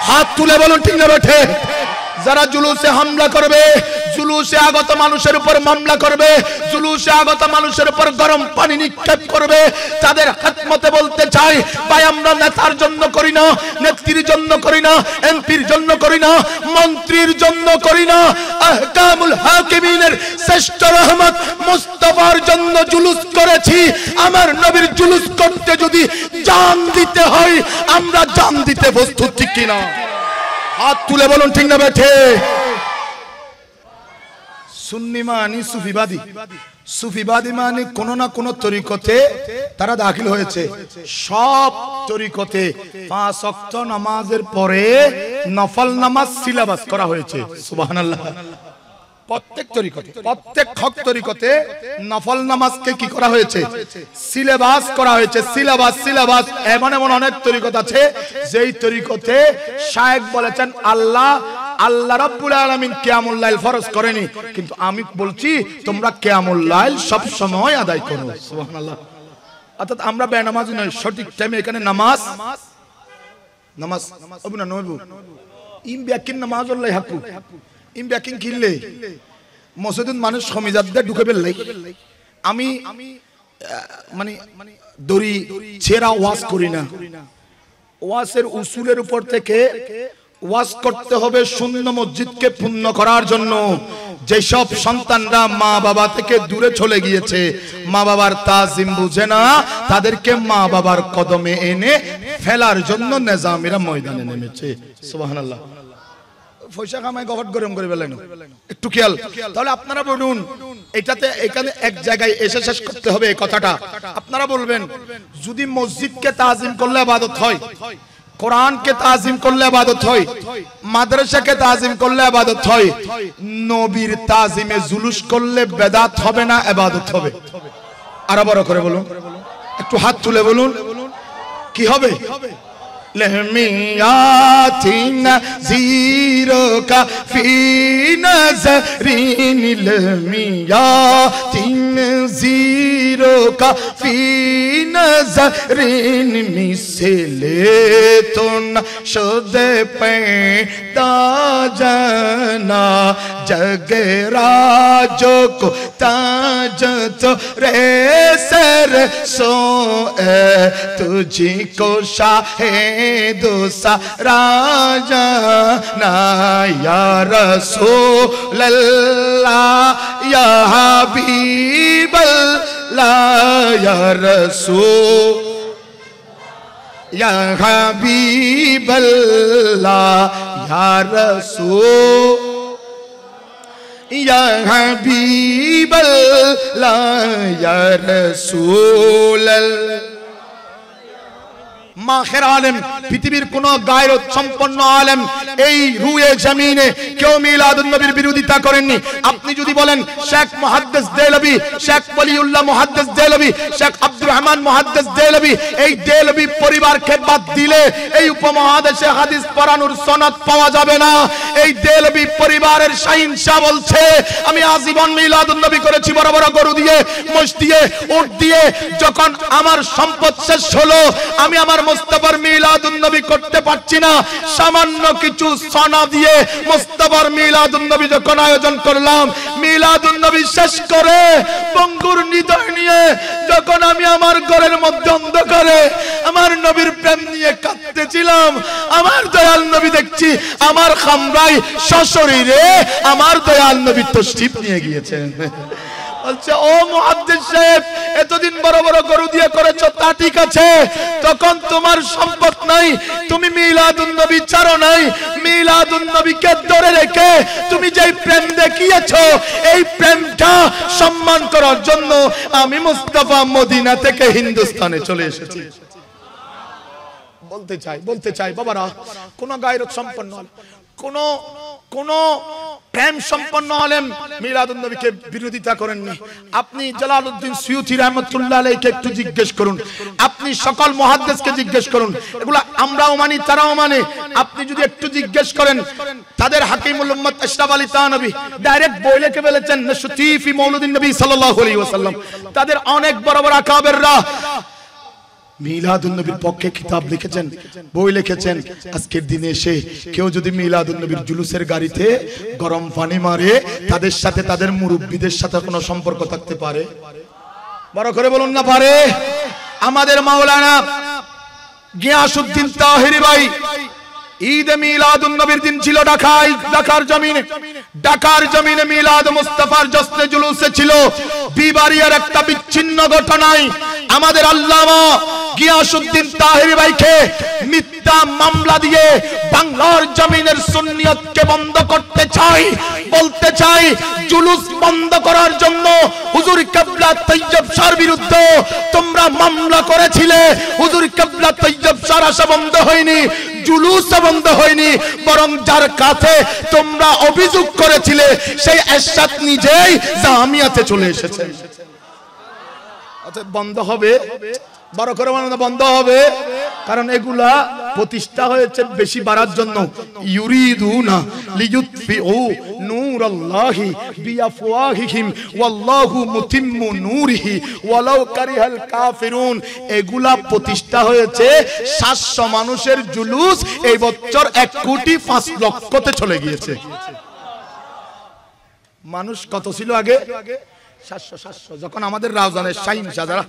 হাত তুলে বলুন ঠিক না বেঠে? যারা জুলুসে হামলা করবে, জুলুসে আগত মানুষের উপর মামলা করবে, জুলুসে আগত মানুষের উপর গরম পানি নিক্ষেপ করবে, তাদের খেদমতে বলতে চাই, ভাই আমরা নেতার জন্য করি না, নেত্রীর জন্য করি না, এমপির জন্য করি না, মন্ত্রীর জন্য করি না, আহকামুল হাকিমিনের শ্রেষ্ঠ রহমত মুস্তাফার জন্য জুলুস করেছি। আমার নবীর জুলুস করতে যদি জান দিতে হয়, আমরা জান দিতে প্রস্তুত। ঠিক কিনা? হাত তুলে বলুন ঠিক না বেঠে? সুন্নি মানে সুফিবাদী, সুফিবাদী মানে কোন না কোন তরিকতে তারা দাখিল হয়েছে। সব তরিকতে 5 ওয়াক্ত নামাজের পরে নফল নামাজ সিলেবাস করা হয়েছে। সুবহানাল্লাহ। প্রত্যেক তরিকতে, প্রত্যেক হক তরিকতে নফল নামাজকে কি করা হয়েছে? সিলেবাস করা হয়েছে। Syllabus, syllabus. এমন এমন অনেক তরিকত আছে যেই তরিকতে শায়েখ বলেছেন আল্লাহ রাব্বুল আলামিন কিয়ামুল লাইল ফরজ করেনি, কিন্তু আমি বলছি তোমরা কিয়ামুল লাইল সব সময় আদায় করো। সুবহানাল্লাহ। অর্থাৎ আমরা বেনামাজি নই, সঠিক টাইমে এখানে নামাজ অবনা নবু ইম ব্যাকিন নামাজুল্লাহ হাকু ইম ব্যাকিং কিনলে মসজিদুন মানুষ সমিজাদে ঢুকে ফেললে আমি মানে দড়ি ছেঁড়া ওয়াজ করি না। ওয়াজের উসুলের উপর থেকে ওয়াজ করতে হবে শূন্য মসজিদকে পূর্ণ করার জন্য। যেসব সন্তানরা মা বাবা থেকে দূরে চলে গিয়েছে, মা বাবার তাজিম বুঝে না, তাদেরকে মা বাবার কদমে এনে ফেলার জন্য নিজামীরা ময়দানে নেমেছে। সুবহানাল্লাহ। পয়সা কামাই গহট গরম করে ফেলেন, একটু খেয়াল। তাহলে আপনারা বলুন, এটাতে এখানে এক জায়গায় এসে শেষ করতে হবে এই কথাটা। আপনারা বলবেন, যদি মসজিদকে তাজিম করলে ইবাদত হয়, কোরআনকে তাজিম করলে ইবাদত হয়, মাদ্রাসাকে তাজিম করলে ইবাদত হয়, নবীর তাজিমে জুলুস করলে বেদাত হবে না ইবাদত হবে? আরো বড় করে বলুন, একটু হাত তুলে বলুন, কি হবে? लहमियातीना जीरो का फी नजरीन लहमियातीना जीरो का फी नजरीन मिसले तो न शुद्ध पैदा जाना जगराजो को ताज तो रे सर सो तुझी को शाहे दूसरा जाना या रसूल अल्लाह या हबीब अल्लाह या रसूल या हबीब अल्लाह या रसूल या हबीब अल्लाह या रसूल माखिर आलिम पृथिवीर कोनो गायरत सम्पन्न आलिम এই রুয়ে জমিনে কেউ মিলাদুন নবীর বিরোধিতা করেননি। আপনি যদি বলেন শেখ মুহাদ্দিস দেহলভী, শেখ ওলিউল্লাহ মুহাদ্দিস দেহলভী, শেখ আব্দুর রহমান মুহাদ্দিস দেহলভী, এই দেহলভী পরিবারকে বাদ দিলে এই উপমহাদেশে হাদিস পড়ানোর সনদ পাওয়া যাবে না। এই দেহলভী পরিবারের শাহিনশাহ বলছে, আমি আজীবন মিলাদুন নবী করেছি, বড় বড় গরু দিয়ে, মোষ দিয়ে, উট দিয়ে। যখন আমার সম্পদ শেষ হলো, আমি আমার মুস্তাফার মিলাদুন নবী করতে পারছি না, সামান্য কিছু সোনা দিয়ে মুস্তাফার মিলাদুন নবী যখন আয়োজন করলাম, মিলাদুন নবী শেষ করে বঙ্গুর হৃদয় নিয়ে যখন আমি আমার ঘরের মধ্যে অন্ধকারে আমার নবীর প্রেম নিয়ে কাঁদতেছিলাম, আমার দয়াল নবী দেখছি আমার খামরায় সশরীরে আমার দয়াল নবী তশরিফ নিয়ে গিয়েছেন। বলছে, ও মুহাদ্দিস সাহেব, এতদিন বড় বড় গরু দিয়ে করেছো তা ঠিক আছে, তখন তোমার সম্পদ নাই, তুমি মিলাদুন নবী ছাড়ো নাই, মিলাদুন নবীকে ধরে রেখে তুমি যেই প্রেম দেখিয়েছো, এই প্রেমটা সম্মান করার জন্য আমি মুস্তাফা মদিনা থেকে হিন্দুস্তানে চলে এসেছি। বলতে চাই বাবারা, কোন গায়রত সম্পন্ন, কোন প্রেম সম্পন্ন আলেম মিলাদুন নবীকে বিরোধিতা করেননি। আপনি জালালউদ্দিন সুয়ুতী রাহমাতুল্লাহ আলাইহিকে একটু জিজ্ঞেস করুন, আপনি সকল মুহাদ্দিসকে জিজ্ঞেস করুন, এগুলা আমরাও মানি তারাও মানে। আপনি যদি একটু জিজ্ঞেস করেন, তাদের হাকিমুল উম্মত আশরাফ আলী থানভী ডাইরেক্ট বই লিখে ফেলেছেন নশতি ফি মাউলিদিন নবী সাল্লাল্লাহু আলাইহি ওয়াসাল্লাম। তাদের অনেক বড় বড় আকাবেররা মিলাদুন নবীর পক্ষে কিতাব লিখেছেন, বই লিখেছেন। আজকের দিনে এসে কেউ যদি মিলাদুন নবীর জুলুসের গাড়িতে গরম পানি মারে, তাদের সাথে তাদের মুরব্বিদের সাথে কোনো সম্পর্ক থাকতে পারে? বড় করে বলুন না পারে? আমাদের মাওলানা গিয়াসউদ্দিন তাহেরি ভাই ঈদ মিলাদুন নবীর দিন ছিল ঢাকার জমিনে মিলাদ মুস্তাফার জশ্নে জুলুসে ছিল বিবারিয়ার একটা বিচ্ছিন্ন ঘটনায় আমাদের আল্লামা গিয়াসউদ্দিন তাহেরি ভাইকে মিথ্যা মামলা দিয়ে বাংলার জমিনের সুন্নিয়তকে বন্ধ করতে চাই। বলতে চাই, জুলুস বন্ধ করার জন্য হুজুর কিবলা তৈয়ব শাহর বিরুদ্ধে তোমরা মামলা করেছিলে, হুজুর কিবলা তৈয়ব শাহর আসা বন্ধ হয়নি, জুলুস বন্ধ হয়নি, বরং যার কাছে তোমরা অভিযোগ করেছিলে সেই এরশাদ নিজেই জামিয়াতে চলে এসেছে। অতএব বন্ধ হবে, বড় করে বন্ধ হবে, কারণ এগুলা প্রতিষ্ঠা হয়েছে বেশি বাড়ার জন্য। ইউরিদুনা লিয়ুতফিউ নূরাল্লাহি বিআফওয়াহিহিম ওয়াল্লাহু মুতিম্মু নূরিহি ওয়ালাউ কারিহাল কাফিরুন। এগুলা প্রতিষ্ঠা হয়েছে 700 মানুষের জুলুস এই বছর 1,05,00,000তে চলে গিয়েছে। মানুষ কত ছিল আগে? 700। যখন আমাদের রাউজানের শাহিন সাজারা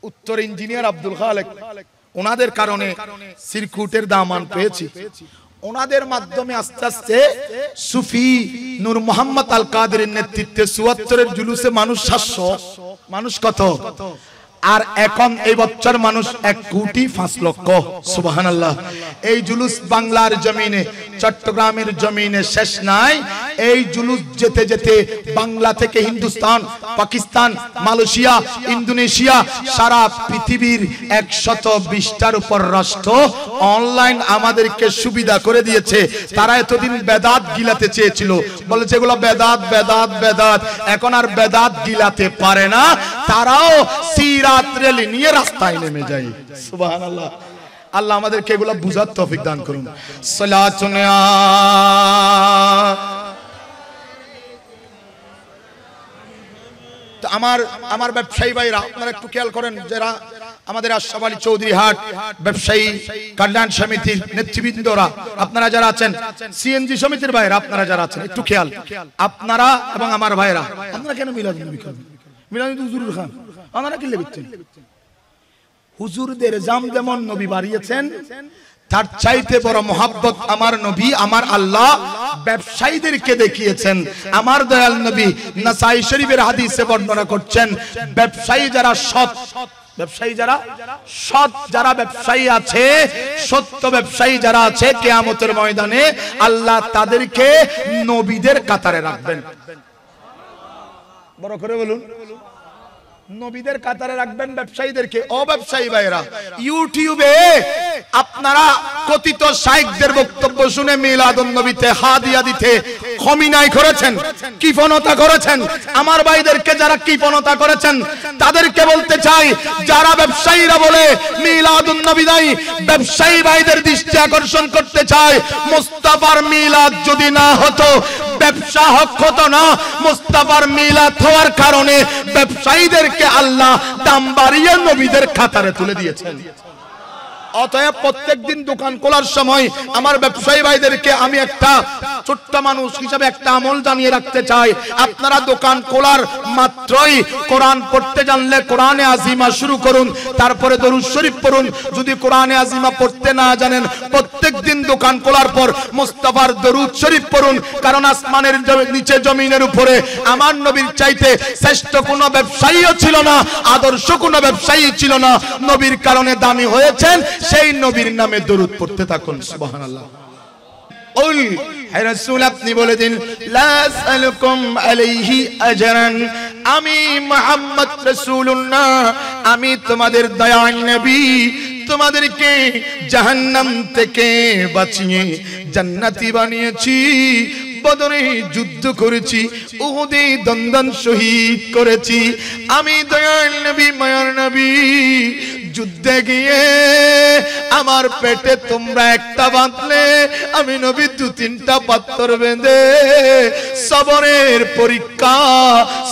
উত্তর ইঞ্জিনিয়ার আব্দুল খালেক, ওনাদের কারণে সিরকুটের দামান পেয়েছি, ওনাদের মাধ্যমে আস্তে আস্তে সুফি নূর মোহাম্মদ আল কাদেরের নেতৃত্বে ৭৪ জুলুসে মানুষ 700। মানুষ কত? আর এখন এই বছর মানুষ 1,05,00,000 সুবহানাল্লাহ। এই জুলুস বাংলার জমিনে, চট্টগ্রামের জমিনে শেষ নাই। এই জুলুস যেতে যেতে বাংলা থেকে হিন্দুস্তান, পাকিস্তান, মালয়েশিয়া, ইন্দোনেশিয়া, সারা পৃথিবীর 120টার উপর রাষ্ট্র অনলাইন আমাদেরকে সুবিধা করে দিয়েছে। তারা এতদিন বেদাত গিলাতে চেয়েছিল, বলেছে এগুলো বেদাত বেদাত বেদাত, এখন আর বেদাত গিলাতে পারে না, তারাও সিরাত রেলি নিয়ে রাস্তায় নেমে যায়। সুবহানাল্লাহ। আল্লাহ আমাদেরকে এগুলো বুঝার তৌফিক দান করুন। সালাতুন আমার ব্যবসায়ী ভাইরা আপনারা একটু খেয়াল করেন, যারা আমাদের আশরাফ আলী চৌধুরী হাট ব্যবসায়ী কল্যাণ সমিতির নেতৃবৃন্দরা, আপনারা যারা আছেন, সিএনজি সমিতির ভাইরা আপনারা যারা আছেন, একটু খেয়াল, আপনারা এবং আমার ভাইরা, আপনারা কেন মিলাদ নবী খান, মিলাদ হুজুর খান, আপনারা কি লিখছেন? হুজুরদের জাম যেমন নবী বাড়িয়েছেন, তার চাইতে বড় মোহাব্বত আমার নবী, আমার আল্লাহ ব্যবসায়ীদেরকে দেখিয়েছেন। আমার দয়াল নবী নাসাই শরীফের হাদিসে বর্ণনা করছেন, ব্যবসায়ী যারা সৎ, ব্যবসায়ী যারা সৎ, যারা ব্যবসায়ী আছে, সত্য ব্যবসায়ী যারা আছে, কিয়ামতের ময়দানে আল্লাহ তাদেরকে নবীদের কাতারে রাখবেন। বড় করে বলুন, নবীদের কাতারে রাখবেন ব্যবসায়ীদেরকে। ও ব্যবসায়ী ভাইরা, ইউটিউবে আপনারা কথিত শাইখদের বক্তব্য শুনে মিলাদুন নবীতে হাদিয়া দিতে খমিনাই করেছেন, কৃপণতা করেছেন। আমার ভাইদেরকে যারা কৃপণতা করেছেন তাদেরকে বলতে চাই, যারা ব্যবসায়ীরা বলে মিলাদুন নবী নাই, ব্যবসায়ী ভাইদের দৃষ্টি আকর্ষণ করতে চায়, মুস্তাফার মিলাদ যদি না হতো ব্যবসা হক হতো না। মুস্তাফার মিলাদ হওয়ার কারণে ব্যবসায়ীদেরকে আল্লাহ দাম বাড়িয়ে নবীদের খাতারে তুলে দিয়েছেন। অতএব প্রত্যেকদিন দোকান খোলার সময় আমার ব্যবসায়ী ভাইদেরকে আমি একটা ছোট্ট মানুষ হিসাবে একটা আমল জানিয়ে রাখতে চাই, আপনারা দোকান খোলার মাত্রই কোরআন পড়তে জানলে কোরআনে আজিমা শুরু করুন, তারপরে দরুদ শরীফ পড়ুন। যদি কোরআনে আজিমা পড়তে না জানেন, প্রত্যেকদিন দোকান খোলার পর মুস্তাফার দরুদ শরীফ পড়ুন, কারণ আসমানের নিচে জমিনের উপরে আমার নবীর চাইতে শ্রেষ্ঠ কোনো ব্যবসায়ীও ছিল না, আদর্শ কোনো ব্যবসায়ী ছিল না। নবীর কারণে দামি হয়েছেন, সেই নবীর নামে দরুদ পড়তে থাকুন। সুবহানাল্লাহ। ওল হে রাসূল, আপনি বলে দিন, লা আসালুকুম আলাইহি আজরান, আমি মুহাম্মদ রাসূলুল্লাহ, আমি তোমাদের দয়ার নবী, তোমাদেরকে জাহান্নাম থেকে বাঁচিয়ে জান্নাতি বানিয়েছি। বদরে যুদ্ধ করেছি, উহুদে দন্দন শহীদ করেছি। আমি দয়াল নবী, মায়ার নবী, যুদ্ধে গিয়ে আমার পেটে তোমরা একটা বাঁধলে আমি নবী 2-3টা পাথর বেঁধে সবরের পরীক্ষা,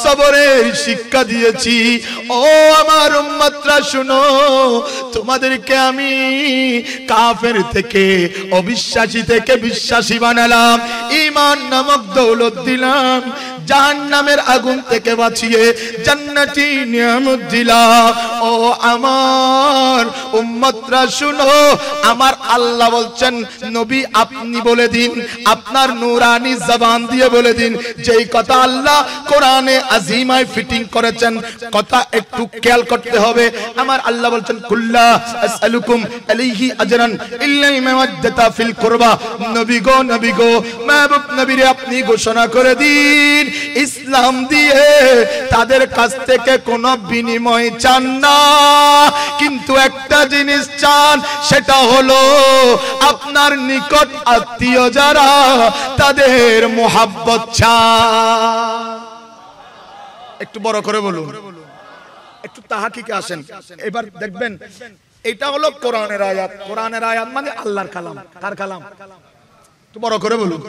সবরের শিক্ষা দিয়েছি। ও আমার উম্মতরা শুনো, তোমাদেরকে আমি কাফের থেকে, অবিশ্বাসী থেকে বিশ্বাসী বানালাম, ঈমান নামক দৌলত দিলাম, জাহান্নামের আগুন থেকে বাঁচিয়ে জান্নাতি নিয়ামত দিলাম। ও আমার উম্মতরা শুনো, আমার আল্লাহ বলছেন, নবী আপনি বলে দিন, আপনার নূরানি জবান দিয়ে বলে দিন, যেই কথা আল্লাহ কোরআনে আজিমায় ফিটিং করেছেন, কথা একটু খেয়াল করতে হবে। আমার আল্লাহ বলছেন, কুল্লা আসআলুকুম আলাইহি আজরান ইল্লাল মাওয়াদ্দাতা ফিল কুরবা। নবী গো, নবী গো, মাহবুব নবীরে আপনি ঘোষণা করে দিন, ইসলাম দিয়ে তাদের কাছ থেকে কোনো বিনিময় চান না, কিন্তু একটা জিনিস চান, সেটা হলো আপনার নিকট আত্মীয় যারা, তাদের মোহাব্বত চান। একটু বড় করে বলুন, একটু তাহাকিকে আসেন। এবার দেখবেন, এটা হলো কোরআনের আয়াত। কোরআনের আয়াত মানে আল্লাহর কালাম। কার কালাম? একটু বড় করে বলুন,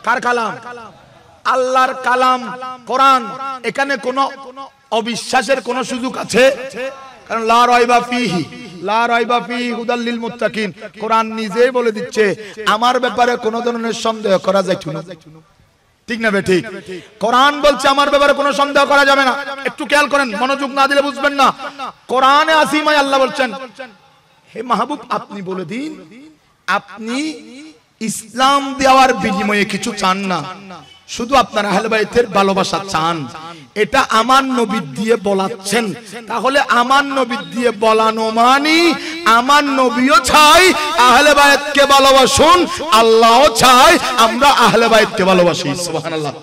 কার কালাম? আল্লাহর কালাম কোরআন। এখানে কোনো অবিশ্বাসের কোনো সুযোগ আছে? কারণ লা রাইবা ফিহি, লা রাইবা ফিহি হুদাল লিল মুত্তাকিন, কোরআন নিজেই বলে দিচ্ছে আমার ব্যাপারে কোনো ধরনের সন্দেহ করা যায় না। ঠিক না বে ঠিক? কোরআন বলছে আমার ব্যাপারে কোনো সন্দেহ করা যাবে না। একটু খেয়াল করেন, মনোযোগ না দিলে বুঝবেন না। কোরআনে আসিমায় আল্লাহ বলছেন, হে মাহবুব আপনি বলে দিন, আপনি ইসলাম দেওয়ার বিনিময়ে কিছু চান না, শুধু আপনারা আহলে বাইতের ভালোবাসা চান, এটা আমার নবী দিয়ে বলাচ্ছেন, তাহলে আমার নবী দিয়ে বলানো মানে আমার নবীও চাই আহলে বাইতকে ভালোবাসুন, আল্লাহও চাই আমরা আহলে বাইতকে ভালোবাসি। সুবহানাল্লাহ।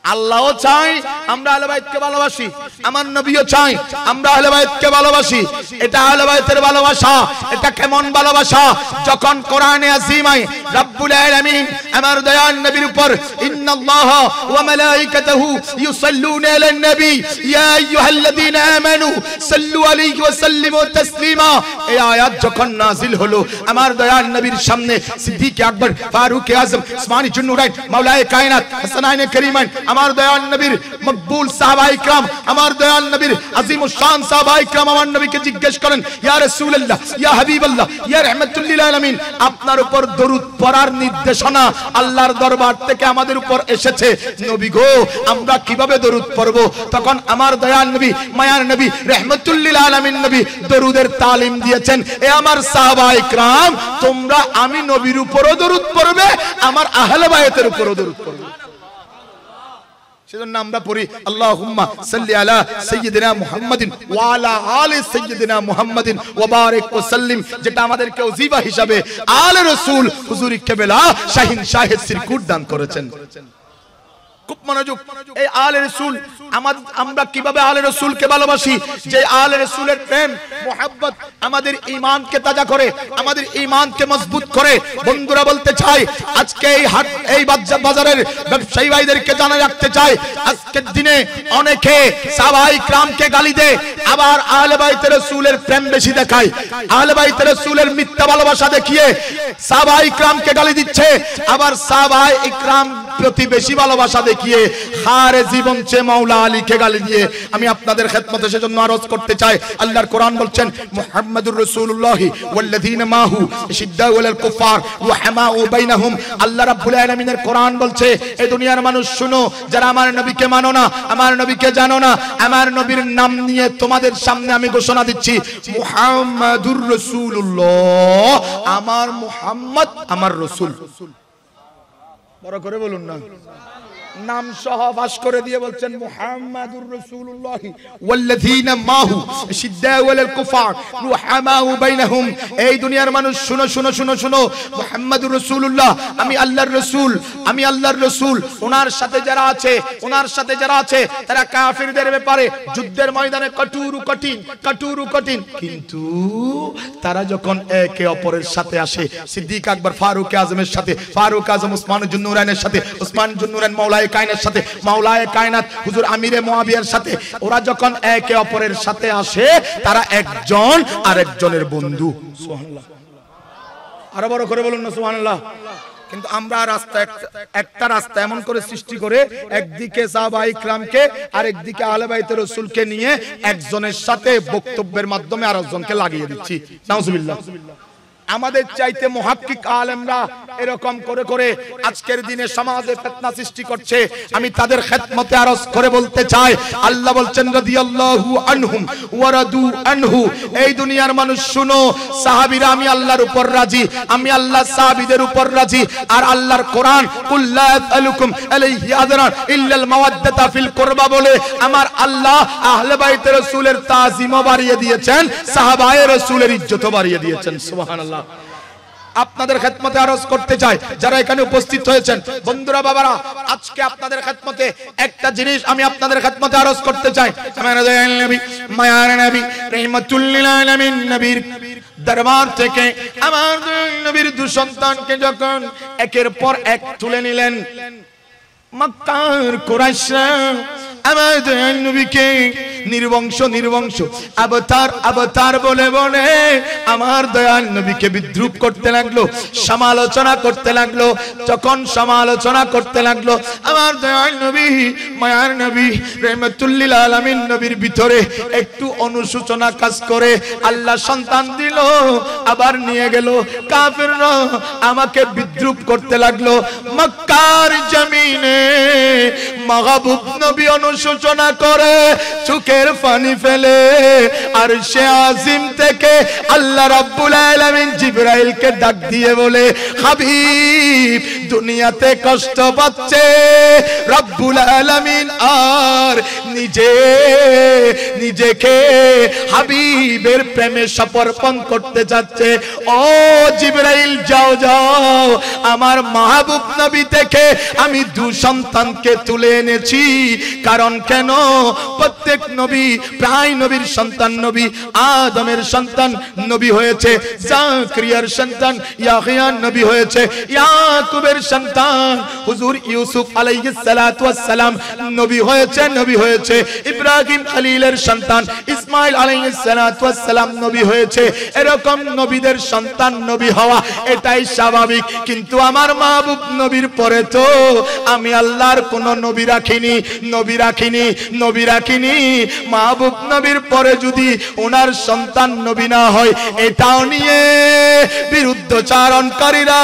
আল্লাহও চাই আমরা আহলে বাইতকে ভালোবাসি, আমার নবীও চাই আমরা আহলে বাইতকে ভালোবাসি। এটা আহলে বাইতের ভালোবাসা। এটা কেমন ভালোবাসা? যখন কোরআনে আযীমায় রব্বুল আলামিন আমার দয়াল নবীর উপর ইন্নাল্লাহা ওয়া মালাইকাতুহু ইউসাল্লুনা আলান নবী ইয়া আইয়ুহাল্লাযীনা আমানু সাল্লু আলাইহি ওয়া সাল্লিমু তাসলিমা, এই আয়াত যখন নাযিল হলো আমার দয়াল নবীর সামনে সিদ্দিক আকবর, ফারুক আযম, উসমান জুন্নুরাইন, মাওলায়ে কায়নাত, হাসানাইনে কারীমাইন, আমার দয়াল নবীর মকবুল সাহাবায়ে کرام, আমার দয়াল নবীর আযীমুশ শান সাহাবায়ে کرام আমার নবীকে জিজ্ঞেস করেন, ইয়া রাসূলুল্লাহ, ইয়া হাবিবাল্লাহ, ইয়া রাহমাতুল লিল আলামিন, আপনার উপর দরুদ পড়ার নির্দেশনা আল্লাহর দরবার থেকে আমাদের উপর এসেছে, নবী গো আমরা কিভাবে দরুদ পড়ব? তখন আমার দয়াল নবী, মায়ার নবী, রাহমাতুল লিল আলামিন নবী দরুদের তালিম দিয়েছেন, এ আমার সাহাবায়ে کرام তোমরা আমি নবীর উপরও দরুদ পড়বে, আমার আহলে বাইতের উপরও দরুদ পড়বে। সেজন্য আমরা পড়ি আল্লাহুম্মা সাল্লি আলা সাইয়্যিদিনা মুহাম্মাদিন ওয়া আলা আলি সাইয়্যিদিনা মুহাম্মাদিন ওয়া বারিক ওয়া সাল্লিম, যেটা আমাদেরকে ওজিফা হিসাবে আলে রাসূল হুজুর কেবলা শাহিন শাহেদ সিরকুট দান করেছেন। খুব মনোযোগ। এই আলে রাসূল আমরা কিভাবে আলে রাসূলকে ভালোবাসি? যে আলে রাসূলের প্রেম মুহাব্বত আমাদের ঈমানকে তাজা করে, আমাদের ঈমানকে মজবুত করে। বন্ধুরা বলতে চাই আজকে এই হাট, এই বাজারের ব্যবসায়ী ভাইদেরকে জানা রাখতে চাই, আজকের দিনে অনেকে সাহাবায়ে کرامকে গালি দেয়, আবার আহলে বাইতের রাসূলের প্রেম বেশি দেখায়, আহলে বাইতের রাসূলের মিথ্যা ভালোবাসা দেখিয়ে সাহাবায়ে کرامকে গালি দিচ্ছে, আবার সাহাবায়ে کرام প্রতি বেশি ভালোবাসা দেখিয়ে হারে জীবন চে মাওলা আলীকে গালি দিয়ে আমি আপনাদের খেদমতে সেজন্য আরজ করতে চাই। আল্লাহর কোরআন বলছেন মুহাম্মাদুর রাসূলুল্লাহ ওয়াল্লাযীনা মাহু শিদ্দাউ আলাল কুফার রুহামাউ বাইনাহুম। আল্লাহ রাব্বুল আলামিনের কোরআন বলছে এই দুনিয়ার মানুষ শুনো, যারা আমার নবীকে মানো না, আমার নবীকে জানো না, আমার নবীর নাম নিয়ে তোমাদের সামনে আমি ঘোষণা দিচ্ছি মুহাম্মাদুর রাসূলুল্লাহ, আমার মুহাম্মদ আমার রাসূল। বড় করে বলুন না, নাম সহ ভাস করে দিয়ে বলছেন মুহাম্মাদুর রাসূলুল্লাহ ওয়াল্লাযীনা মাহু শিদ্দাউ আলাল কুফার রুহামাউ বাইনাহুম। এই দুনিয়ার মানুষ শুনো শুনো শুনো শুনো, মুহাম্মাদুর রাসূলুল্লাহ আমি আল্লাহর রাসূল, আমি আল্লাহর রাসূল। ওনার সাথে যারা আছে, ওনার সাথে যারা আছে তারা কাফিরদের ব্যাপারে যুদ্ধের ময়দানে কঠোর কঠিন, কিন্তু তারা যখন একে অপরের সাথে আসে, সিদ্দিক আকবর ফারুক আজমের সাথে, ফারুক আজম উসমান জুন্নুরাইনের সাথে, উসমান জুন্নুরাইন মাওলায়ে কায়নাত সাথে, মাওলায়ে কায়নাত হুজুর আমিরে মুআবিয়ার সাথে, ওরা যখন একে অপরের সাথে আসে তারা একজন আরেকজনের বন্ধু। সুবহানাল্লাহ। আরো বড় করে বলুন না সুবহানাল্লাহ। কিন্তু আমরা একটা রাস্তা এমন করে সৃষ্টি করে একদিকে সাহাবায়ে کرامকে আর একদিকে আহলে বাইতের রাসূলকে নিয়ে একজনের সাথে বক্তব্যের মাধ্যমে আরেকজনকে লাগিয়ে দিচ্ছি। নাউজুবিল্লাহ। আমাদের চাইতে মুহাক্কিক আলেমরা এরকম করে করে আজকের দিনে সমাজে ফিতনা সৃষ্টি করছে। আমি তাদের খেদমতে আরজ করে বলতে চাই, আল্লাহ বলছেন রাদিয়াল্লাহু আনহুম ওয়া রাদু আনহু। এই দুনিয়ার মানুষ শুনো, সাহাবীরা আমি আল্লাহর উপর রাজি, আমি আল্লাহ সাহাবীদের উপর রাজি। আর আল্লাহর কোরআন কুল লা আসালুকুম আলাইহি আজরান ইল্লাল মাওয়াদ্দাতা ফিল কুরবা বলে আমার আল্লাহ আহলে বাইতের রাসূলের তাজিমও বাড়িয়ে দিয়েছেন, সাহাবায়ে রাসূলের ইজ্জতও বাড়িয়ে দিয়েছেন। সুবহানাল্লাহ। আপনাদের খেদমতে আরজ করতে চাই, যারা এখানে উপস্থিত হয়েছেন বন্ধুরা বাবারা, আজকে আপনাদের খেদমতে একটা জিনিস আমি আপনাদের খেদমতে আরজ করতে চাই। আমার নবী, মায়ার নবী, রাহমাতুল লিল আলামিন নবীর দরবার থেকে আমার নবীর দু সন্তানকে যখন একের পর এক তুলে নিলেন, মক্কার কুরাইশরা আমার নবীকে নির্বংশ অবতার বলে বলে আমার দয়াল নবীকে বিদ্রুপ করতে লাগলো, সমালোচনা করতে লাগলো। যখন সমালোচনা করতে লাগলো আমার দয়াল নবী, মায়ার নবী, রাহমাতুল লিল আলামিন নবীর ভিতরে একটু অনুশোচনা কাজ করে আল্লাহ সন্তান দিল, আবার নিয়ে গেল। কাফিররা আমাকে বিদ্রুপ করতে লাগলো। মক্কার জমিনে মাহবুব নবী অনুশোচনা করে চুকে চোখের পানি ফেলে আরশে আজিম থেকে আল্লাহ রাব্বুল আলামিন জিবরাইলকে ডাক দিয়ে বলে, হাবিব দুনিয়াতে কষ্ট পাচ্ছে, রব্বুল আলামিন আর নিজেকে হাবিবের প্রেমে সমর্পণ করতে যাচ্ছে। ও জিবরাইল যাও যাও, আমার মাহবুব নবী থেকে আমি দু সন্তানকে তুলে এনেছি। কারণ কেন? প্রত্যেক নবী প্রায় নবীর সন্তান নবী আদমের সন্তান নবী হয়েছে, জাকারিয়ার সন্তান ইয়াহইয়া নবী হয়েছে, ইয়াকুবের সন্তান হুজুর ইউসুফ আলাইহিস সালাতু ওয়াস সালাম নবী হয়েছে, ইব্রাহিম খলিলের সন্তান ইসমাইল আলাইহিস সালাতু ওয়াস সালাম নবী হয়েছে। এরকম নবীদের সন্তান নবী হওয়া এটাই স্বাভাবিক। কিন্তু আমার মাহবুব নবীর পরে তো আমি আল্লাহর কোন নবী রাখিনি। মাহবুব নবীর পরে যদি ওনার সন্তান নবী না হয়, এটাও নিয়ে বিরুদ্ধচারণকারীরা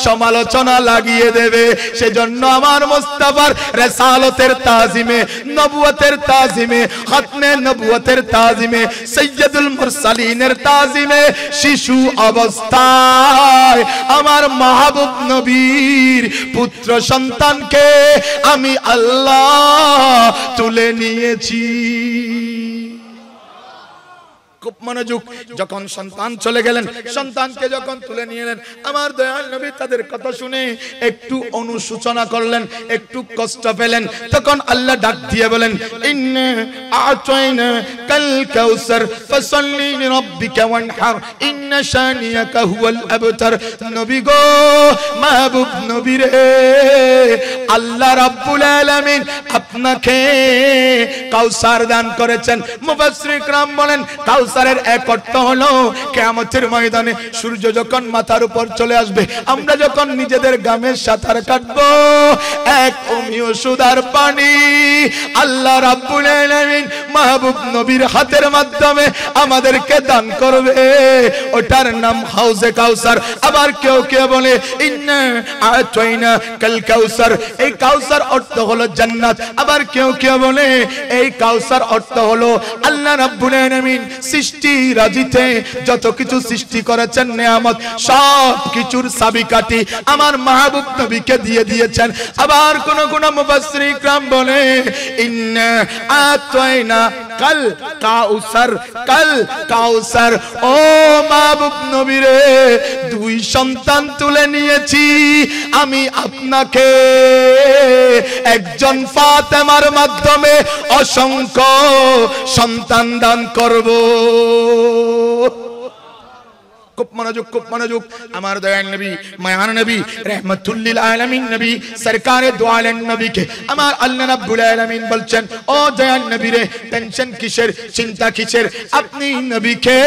সমালোচনা লাগিয়ে দেবে। সেজন্য আমার মুস্তাফার রিসালাতের তাজিমে, নবুয়তের তাজিমে, খতমে নবুয়তের তাজিমে, সাইয়্যিদুল মুরসালিনের তাজিমে শিশু অবস্থায় আমার মাহবুব নবীর পুত্র সন্তানকে আমি আল্লাহ তুলে নিয়েছি। খুব মনোযোগ। যখন সন্তান চলে গেলেন, সন্তানকে যখন তুলে নিয়ে এলেন, আমার দয়াল নবী তাদের কথা শুনে একটু অনুশোচনা করলেন, একটু কষ্ট পেলেন। তখন আল্লাহ ডাক দিয়ে বলেন, ইন্না আ'তাইনা কাল কাউসার ফাসাল্লি লিরাব্বিকা ওয়ানহার ইন্না শানিয়াকা হুয়াল আবতার। নবী গো, মাহবুব নবী রে, আল্লাহ রাব্বুল আলামিন আপনাকে কাউসার দান করেছেন। মুফাসসির کرام বলেন, কাউসারের এক অর্থ হলো কিয়ামতের ময়দানে সূর্য যখন মাথার উপর চলে আসবে, আমরা যখন নিজেদের গামে সাঁতার কাটবো, এক অমীয় সুদার পানি আল্লাহ রাব্বুল আলামিন মাহবুব নবীর হাতের মাধ্যমে আমাদেরকে দান করবে। ওটার নাম হাউজে কাউসার। আবার কেউ কেউ বলে ইন্না আ'তাইনা কাল কাউসার, এই কাউসার অর্থ হলো জান্নাত। আবার কেউ কেউ বলে এই কাউসার অর্থ হলো আল্লাহ রাব্বুল আলামিন সৃষ্টি রাজিতে যত কিছু সৃষ্টি করেছেন নেয়ামত, সব কিছুর চাবিকাঠি আমার মাহবুব নবীকে দিয়ে দিয়েছেন। আবার কোন কোন মুফাসসির کرام বলে ইন্না আ'তাইনা কাল কাউসার। ও মাহবুব নবী রে, দুই সন্তান তুলে নিয়েছি আমি আপনাকে, একজন ফাতেমার মাধ্যমে অসংখ্য সন্তান দান করব। খুব মনোযোগ। আমার দয়াল নবী, মায়ান নবী, রাহমাতুল লিল আলামিন নবী, সরকারে দু আলম নবীকে আমার আল্লাহ রাব্বুল আলামিন বলছেন, ও দয়াল নবী রে, টেনশন কিসের, চিন্তা কিসের? আপনি নবীকে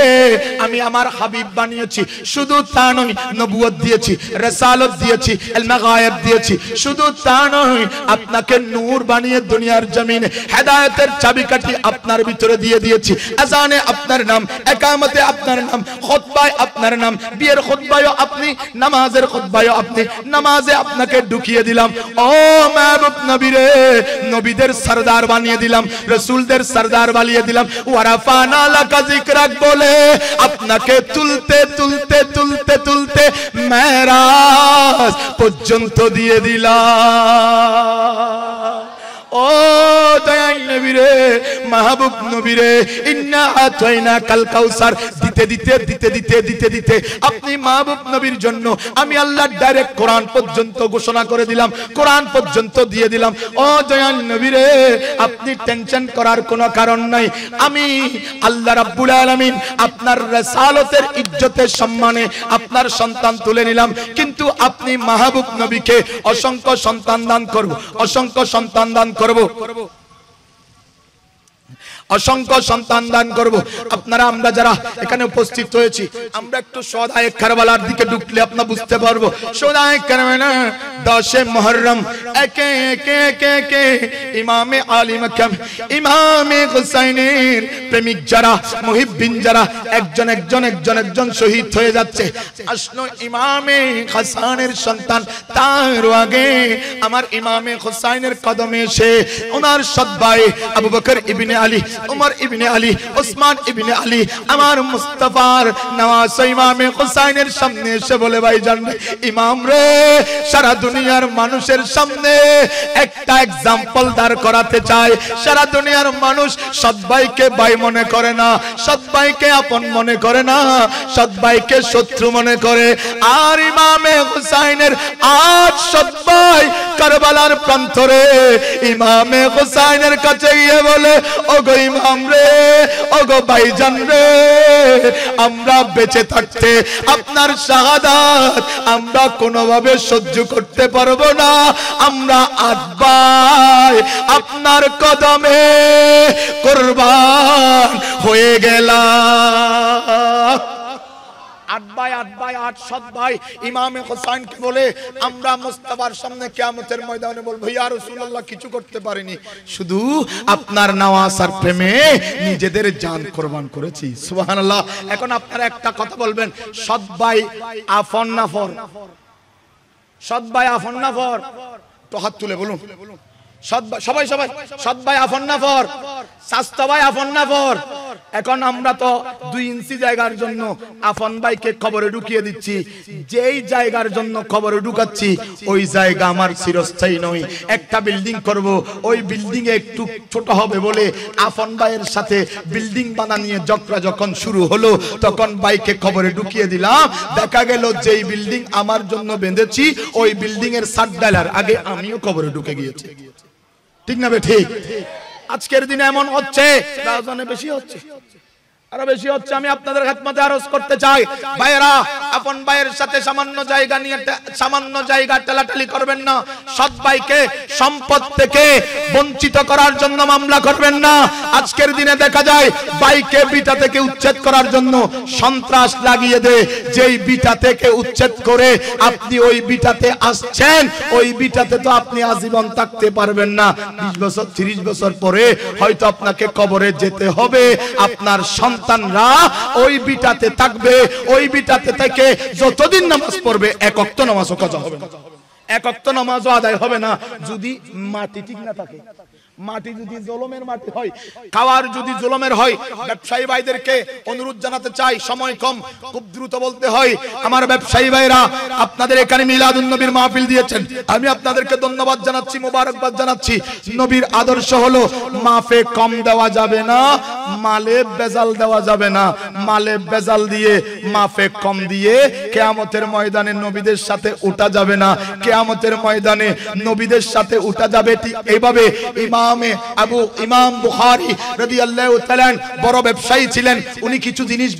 আমি আমার হাবিব বানিয়েছি। শুধু তা নয়, নবুয়ত দিয়েছি, রিসালাত দিয়েছি, ইলমে গায়েব দিয়েছি। শুধু তা নয়, আপনাকে নূর বানিয়ে দুনিয়ার জমিনে হেদায়েতের চাবিকাঠি আপনার ভিতরে দিয়ে দিয়েছি। আযানে আপনার নাম, ইকামতে আপনার নাম, খুতবায় আপনার নাম, বিয়ের খুতবায়ও আপনি, নামাজের খুতবায়ও আপনি, নামাজে আপনাকে ঢুকিয়ে দিলাম। ও মাহবুব নবী রে, নবীদের সরদার বানিয়ে দিলাম, রাসূলদের সরদার বানিয়ে দিলাম। ওয়ারাফানা লাকা যিকরাক বলে আপনাকে তুলতে মেরাজ পর্যন্ত দিয়ে দিলাম। ও দয়াল নবী রে, মাহবুব নবী রে, ইন্না আ'তাইনা কাল কাউসার দিতে আপনি মাহবুব নবীর জন্য আমি আল্লাহ ডাইরেক্ট কোরআন পর্যন্ত ঘোষণা করে দিলাম, কোরআন পর্যন্ত দিয়ে দিলাম। ও দয়াল নবী রে, আপনি টেনশন করার কোনো কারণ নাই। আমি আল্লাহ রাব্বুল আলামিন আপনার রিসালাতের ইজ্জতের সম্মানে আপনার সন্তান তুলে নিলাম, কিন্তু আপনি মাহবুব নবীকে অসংখ্য সন্তান দান করব, অসংখ্য সন্তান দান করব। অসংখ্য সন্তান দান করব। আপনারা আমরা যারা এখানে উপস্থিত হয়েছি, আমরা একটু সদায়ে কারবালার দিকে ঢুকলে আপনারা বুঝতে পারবো। সদায়ে কারবালা 10 মুহররম একে একে ইমামে আলী মাকাম ইমামে হুসাইনের প্রেমিক যারা, মুহিব্বিন যারা একজন শহীদ হয়ে যাচ্ছে। আসলো ইমামে হাসানের সন্তান, তার আগে আমার ইমামে হুসাইনের কদমে এসে ওনার সৎ ভাই আবু বকর ইবনে আলী উমর ইবনে আলী, ওসমান ইবনে আলী, আমার মুস্তাফার নওয়াজ ইমামে হুসাইনের সামনে এসে বলে, ভাইজান ইমাম রে, সারা দুনিয়ার মানুষের সামনে একটা এক্সাম্পল দাঁড় করাতে চাই। সারা দুনিয়ার মানুষ সৎ ভাইকে ভাই মনে করে না, সৎ ভাইকে আপন মনে করে না, সৎ ভাইকে শত্রু মনে করে। আর ইমামে হুসাইনের আজ সৎ ভাই কারবালার প্রান্তরে ইমামে হুসাইনের কাছে গিয়ে বলে, ওগো ইমাম রে, ওগো ভাইজান রে, আমরা বেঁচে থাকতে আপনার শাহাদাত আমরা কোনোভাবে সহ্য করতে পারবো না। আমরা আট ভাই আপনার কদমে কুরবান হয়ে গেলাম। আট ভাই আট সৎ ভাই ইমামে হুসাইনকে বলে, আমরা মুস্তাফার সামনে কিয়ামতের ময়দানে বলবো, ইয়া রাসূলুল্লাহ কিছু করতে পারিনি, শুধু আপনার নওয়াসার প্রেমে নিজেদের জান কুরবান করেছি। সুবহানাল্লাহ। এখন আপনারা একটা কথা বলবেন, সৎ ভাই আফন না ফর? সৎ ভাই আফন না ফর? তো হাত তুলে বলুন। সবাই সৎ ভাই আফন না ফর? স্বাস্থ্য ভাই আফন না ফর? এখন আমরা তো 2 ইঞ্চি জায়গার জন্য আফন ভাইকে কবরে ঢুকিয়ে দিচ্ছি। যেই জায়গার জন্য কবরে ঢুকাচ্ছি ওই জায়গা আমার চিরস্থায়ী নয়। একটা বিল্ডিং করব, ওই বিল্ডিং এ একটু ছোট হবে বলে আফন ভাইয়ের সাথে বিল্ডিং বানানিয়ে ঝগড়া যখন শুরু হলো, তখন ভাইকে কবরে ঢুকিয়ে দিলাম। দেখা গেল যেই বিল্ডিং আমার জন্য বেঁধেছি ওই বিল্ডিং এর ছাদ ডালার আগে আমিও কবরে ঢুকে গিয়েছি। ঠিক না বে ঠিক? আজকের দিনে এমন হচ্ছে, রাজনে বেশি হচ্ছে, আরো বেশি হচ্ছে। আমি আপনাদের খেদমতে আরজ করতে চাই, ভাইরা আপন ভাইয়ের সাথে সামান্য জায়গা টেলাটালি করবেন না। সৎ ভাইকে সম্পদ থেকে বঞ্চিত করার জন্য মামলা করবেন না। আজকের দিনে দেখা যায় ভাইকে বিটা থেকে উচ্ছেদ করার জন্য সন্ত্রাস লাগিয়ে দেয়। যেই বিটা থেকে উচ্ছেদ করে আপনি ওই বিটাতে আসছেন, ওই বিটাতে তো আপনি আজীবন থাকতে পারবেন না। 20 বছর 30 বছর পরে হয়তো আপনাকে কবরে যেতে হবে। আপনার সন্তানরা ওই বিটাতে থাকবে, ওই বিটাতে থেকে যতদিন নামাজ পড়বে এক ওয়াক্ত নামাজও কাজা হবে না, এক ওয়াক্ত নামাজও আদায় হবে না যদি মাটি ঠিক না থাকে। মাটি যদি জলমের মাটি হয়, খাওয়ার যদি জলমের হয়। ব্যবসায়ী ভাইদেরকে অনুরোধ জানাতে চাই, সময় কম, খুব দ্রুত বলতে হয়। আমার ব্যবসায়ী ভাইরা, আপনাদের এখানে মিলাদুন নবীর মাহফিল দিয়েছেন, আমি আপনাদেরকে ধন্যবাদ জানাচ্ছি, মোবারকবাদ জানাচ্ছি। নবীর আদর্শ হলো মাফে কম দেওয়া যাবে না, মালে বেজাল দেওয়া যাবে না। মালে বেজাল দিয়ে মাফে কম দিয়ে কিয়ামতের ময়দানে নবীদের সাথে উঠা যাবে না। কিয়ামতের ময়দানে নবীদের সাথে উঠা যাবে ঠিক এইভাবে। ইমাম বুখারী রাদিয়াল্লাহু তাআলা বড় ব্যবসায়ী ছিলেন। উনি কিছু জিনিস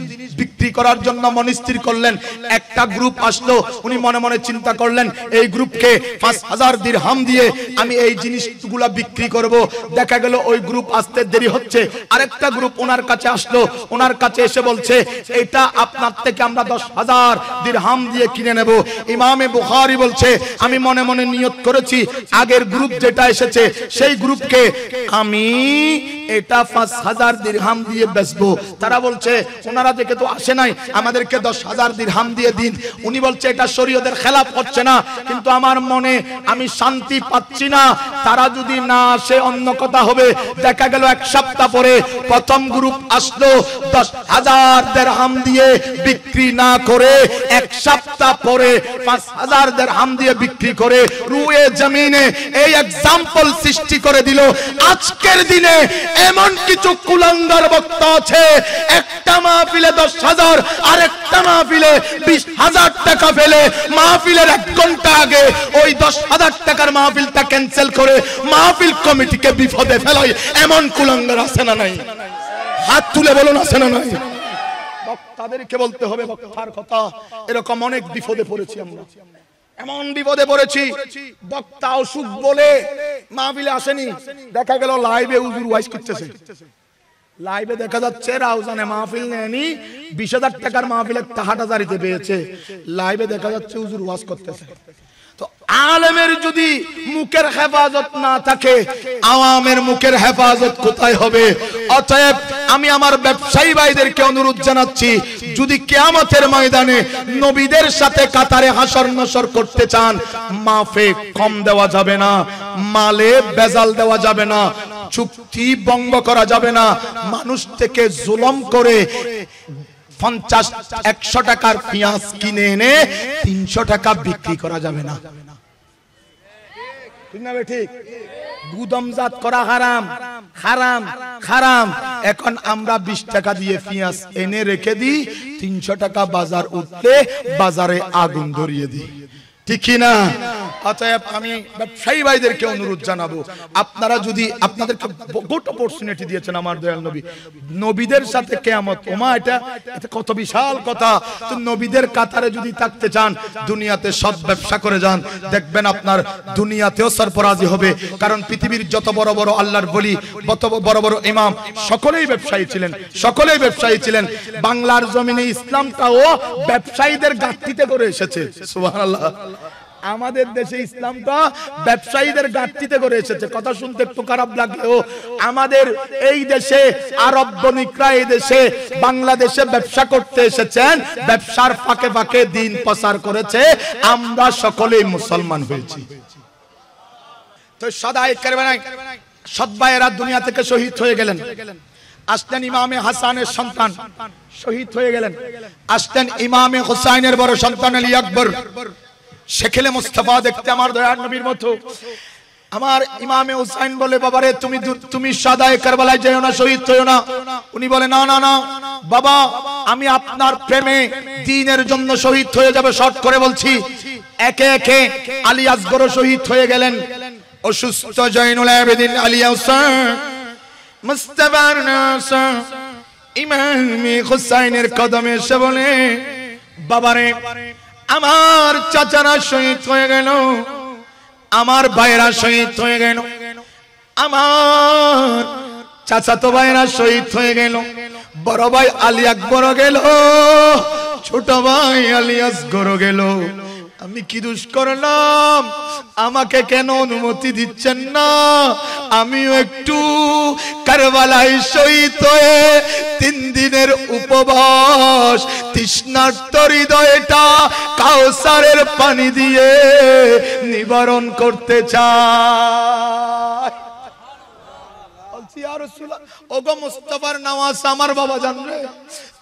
বিক্রি করার জন্য মনস্থির করলেন। একটা গ্রুপ আসলো, উনি মনে মনে চিন্তা করলেন এই গ্রুপকে 5000 দিরহাম দিয়ে আমি এই জিনিসগুলা বিক্রি করব। দেখা গেল ওই গ্রুপ আসতে দেরি হচ্ছে। আরেকটা গ্রুপ ওনার কাছে আসলো, ওনার কাছে এসে বলছে এটা আপনার থেকে আমরা 10000 দিরহাম দিয়ে কিনে নেব। ইমামে বুখারী বলছে আমি মনে মনে নিয়ত করেছি আগের গ্রুপ যেটা এসেছে সেই গ্রুপকে আমি এটা 5000 দিরহাম দিয়ে বেচবো। তারা বলছে ওনারা দেখে তো আসে নাই, আমাদেরকে 10000 দিরহাম দিয়ে দিন। উনি বলছে এটা শরীয়তের খেলাফ হচ্ছে না, কিন্তু আমার মনে আমি শান্তি পাচ্ছি না। তারা যদি না আসে অন্য কথা হবে। দেখা গেল এক সপ্তাহ পরে প্রথম গ্রুপ আসলো, 10000 দিরহাম দিয়ে বিক্রি না করে এক সপ্তাহ পরে 5000 দিরহাম দিয়ে বিক্রি করে রুয়ে জমিনে এই এক্সাম্পল সৃষ্টি করে দিল। আজকের দিনে এমন কিছু কুলাঙ্গার বক্তা আছে, একটা মাহফিলে 10000 আর একটা মাহফিলে 20000 টাকা ফেলে মাহফিলের 1 ঘন্টা আগে ওই 10000 টাকার মাহফিলটা ক্যান্সেল করে মাহফিল কমিটিকে বিপদে ফেলায়। এমন কুলাঙ্গার আছে না নাই? হাত তুলে বলুন আছে না নাই? বক্তাদেরকে বলতে হবে বক্তার কথা। এরকম অনেক বিপদে পড়েছি আমরা, এমন বিপদে পড়েছি বক্তা অসুখ বলে মাহফিলে আসেনি। দেখা গেল লাইভে হুজুর ওয়াইজ করতেছে, লাইভে দেখা যাচ্ছে রাউজানে মাহফিল নেয়নি, 20000 টাকার মাহফিলে 8000 পেয়েছে। লাইভে দেখা যাচ্ছে হুজুর ওয়াজ করতেছে। তো আলেমের যদি মুখের হেফাজত না থাকে, আওয়ামের মুখের হেফাজত কোথায় হবে? অতএব আমি আমার ব্যবসায়ী ভাইদেরকে অনুরোধ জানাচ্ছি, যদি কিয়ামতের ময়দানে নবীদের সাথে কাতারে হাসর নসর করতে চান, মাফে কম দেওয়া যাবে না, মালে বেজাল দেওয়া যাবে না। চুক্তি ভঙ্গ করা যাবে না, মানুষ থেকে জুলুম করে 50-100 টাকার পেঁয়াজ কিনে এনে 300 টাকা বিক্রি করা যাবে না। ঠিক না ঠিক? গুদামজাত করা হারাম, হারাম, হারাম। এখন আমরা 20 টাকা দিয়ে পেঁয়াজ এনে রেখে দিই, 300 টাকা বাজার উঠলে বাজারে আগুন ধরিয়ে দিই, ঠিক কি না? অতএব আমি ব্যবসায়ী ভাইদেরকে অনুরোধ জানাবো, আপনারা যদি আপনাদেরকে গুড অপরচুনিটি দিয়েছেন আমার দয়াল নবী, নবীদের সাথে কিয়ামত, ওমা এটা কত বিশাল কথা। তো নবীদের কাতারে যদি থাকতে চান, দুনিয়াতে সব ব্যবসা করে যান, দেখবেন আপনার দুনিয়াতেও সরফরাজি হবে। কারণ পৃথিবীর যত বড় বড় আল্লাহর বলি, যত বড় বড় ইমাম, সকলেই ব্যবসায়ী ছিলেন, সকলেই ব্যবসায়ী ছিলেন। বাংলার জমিনে ইসলামটাও ব্যবসায়ীদের ঘাটতিতে করে এসেছে। সুবহানাল্লাহ। আমাদের দেশে ইসলামটা ব্যবসায়ীদের ঘাটতিতে করে এসেছে। কথা শুনতে একটু খারাপ লাগলেও আমাদের এই দেশে আরব বণিকরা এই দেশে বাংলাদেশে ব্যবসা করতে এসেছেন, ব্যবসার ফাঁকে ফাঁকে দিন প্রচার করেছে, আমরা সকলেই মুসলমান হয়েছি। তো সদাই করবে না, সৎ ভাইয়েরা দুনিয়া থেকে শহীদ হয়ে গেলেন। আসলেন ইমামে হাসানের সন্তান, শহীদ হয়ে গেলেন। আসলেন ইমামে হুসাইনের বড় সন্তান আলী আকবর, শেখেলে মুস্তাফা দেখতে আমার দয়ার নবীর মতো। আমার ইমামে হুসাইন বলে, বাবারে তুমি সাদায়ে কারবালায় যেও না, শহীদ হইও না। উনি বলে, না না না বাবা, আমি আপনার প্রেমে দ্বীনের জন্য শহীদ হয়ে যাবে। শর্ট করে বলছি, একে একে আলী আসগর শহীদ হয়ে গেলেন। অসুস্থ জয়নুল আবেদিন আলী হুসাইন মুস্তাফার নাসা ইমামে হুসাইনের কদমে এসে বলে, বাবারে আমার চাচারা শহীদ হয়ে গেল, আমার ভাইরা শহীদ হয়ে গেল, আমার চাচাতো ভাইরা শহীদ হয়ে গেল, বড় ভাই আলী আকবর গেল, ছোট ভাই আলী আসগর গেল। আমি কি দোষ করলাম? আমাকে কেন অনুমতি দিচ্ছেন না? আমিও একটু কারবালায় শহীদ হয়ে 3 দিনের উপবাস, তৃষ্ণার্ত হৃদয়টা কাউসারের পানি দিয়ে নিবারণ করতে চাই। বলছি ইয়া রাসূলুল্লাহ, ওগো মুস্তাফার নওয়াজ আমার বাবা জানরে,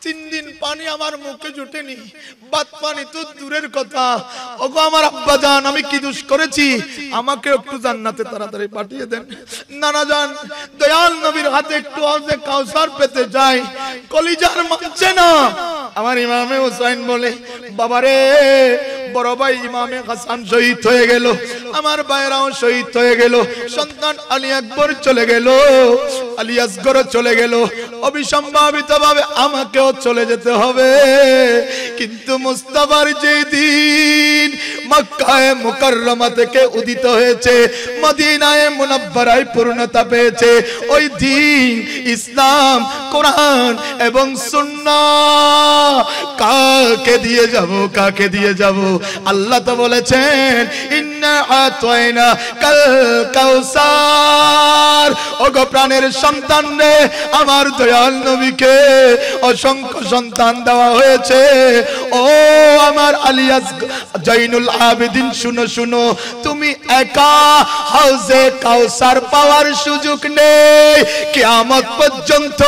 3 দিন পানি আমার মুখে জুটেনি, বাত পানি তো দূরের কথা। ওগো আমার আব্বা জান, আমি কি দোষ করেছি? আমাকে একটু জান্নাতে তাড়াতাড়ি পাঠিয়ে দেন। নানা জান, দয়াল নবীর হাতে একটু আওয়াজে কাউসার পেতে যাই, কলিজার মানছে না। আমার ইমামে হুসাইন বলে, বাবারে বড় ভাই ইমামে হাসান শহীদ হয়ে গেল, আমার ভাইরাও শহীদ হয়ে গেল, সন্তান আলী আকবর চলে গেল, আলী আসগর চলে গেল, অবিসম্ভাবিত ভাবে আমাকেও চলে যেতে হবে। কিন্তু মুস্তাফার যেই দিন মক্কায়ে মুকাররমা থেকে উদিত হয়েছে, মদিনায়ে মুনাব্বারায় পূর্ণতা পেয়েছে, ওই দিন ইসলাম, কোরআন এবং সুন্নাহ কাকে দিয়ে যাব, কাকে দিয়ে যাব? আল্লাহ তো বলেছেন, ইন্না আতাইনা কাল কাউসার। ওগো প্রাণের সন্তান রে, আমার দয়াল নবীকে অসংখ্য সন্তান দেওয়া হয়েছে। ও আমার আলী জয়নুল আবেদিন, শুনো শুনো, তুমি একা হাউজে কাউসার পাওয়ার সুযোগ নেই। কিয়ামত পর্যন্ত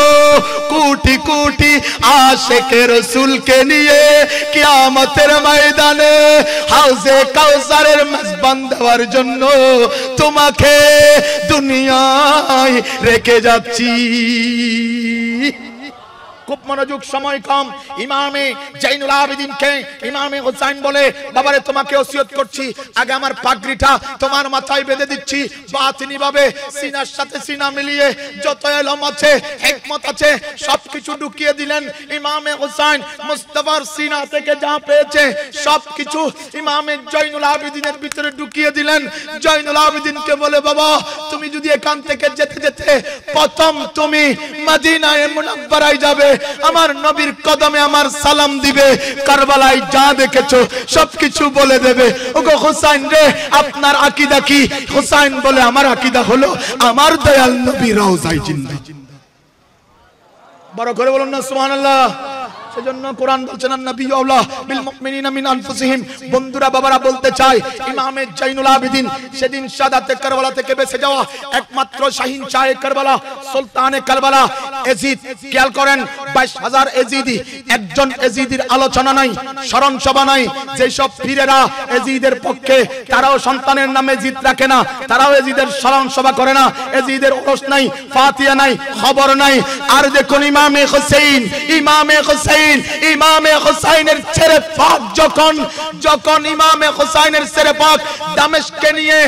কোটি কোটি আশিকে রাসূলকে নিয়ে কিয়ামতের ময়দানে হাউজে কাউসারের মেজবান দেওয়ার জন্য তোমাকে দুনিয়ায় রেখে যাচ্ছি। খুব মনোযোগ, সময় কম। ইমামে জয়নুল আবেদিনকে ইমামে হুসাইন বলে, বাবারে তোমাকে ওসিয়ত করছি, আগে আমার পাগড়িটা তোমার মাথায় বেঁধে দিচ্ছি, বাতিনি ভাবে সিনার সাথে সিনা মিলিয়ে যত ইলম আছে, হিকমত আছে, সবকিছু ঢুকিয়ে দিলেন। ইমামে হুসাইন মুস্তাফার সিনা থেকে যা পেয়েছে সবকিছু ইমামে জয়নুল আবেদিনের ভিতরে ঢুকিয়ে দিলেন। জয়নুল আবেদিনকে বলে, বাবা তুমি যদি এখান থেকে যেতে যেতে প্রথম তুমি মদিনায়ে মুনাব্বারায় যাবে, আমার নবীর কদমে আমার সালাম দিবে, কারবালায় যা দেখেছো সবকিছু বলে দেবে। ওগো হুসাইন রে, আপনার আকীদা কি? হুসাইন বলে, আমার আকীদা হলো আমার দয়াল নবী রওজায় জিন্দা। বড় করে বলুন না সুবহানাল্লাহ। সেজন্য কোরআন বলছেন নবী আল্লাহ বিল মুমিনিনা মিন আনফুসিহিম। বন্ধুরা বাবারা বলতে চাই ইমামে জাইনুল আবেদিন সেদিন শাহাদাতে কারবালা থেকে বেঁচে যাওয়া একমাত্র শাহিন শাহে কারবালা সুলতানে কারবালা এজিদ। খেয়াল করেন 22,000 এজিদি, একজন এজিদির আলোচনা নাই, স্মরণ সভা নাই। যেসব পীরেরা এজিদের পক্ষে তারাও সন্তানের নামে এজিদ রাখে না, তারাও এজিদের স্মরণ সভা করে না, এজিদের ওরস নাই, ফাতিহা নাই, খবর নাই। আর দেখুন ইমামে হোসেন, ইমামে হোসেন, ইমামে হোসেনের ছেলে পাক যখন ইমামে হোসেনের ছেলে পাক দামেস্কে নিয়ে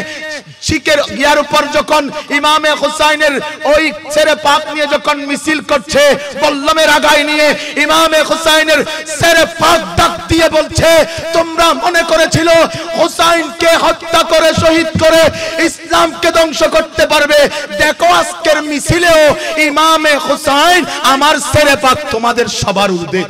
শিখের গিয়ার উপর যখন ইমামে হোসেনের ওই ছেলে পাক নিয়ে যখন মিছিল করছে বল্লমের আগায় নিয়ে, ইমামে হোসেনের ছেলে পাক ডাক দিয়ে বলছে তোমরা মনে করেছিল হোসেনকে হত্যা করে শহীদ করে ইসলামকে ধ্বংস করতে পারবে, দেখো আজকের মিছিলেও ইমামে হোসেন আমার ছেলে পাক তোমাদের সবার ঊর্ধ্বে।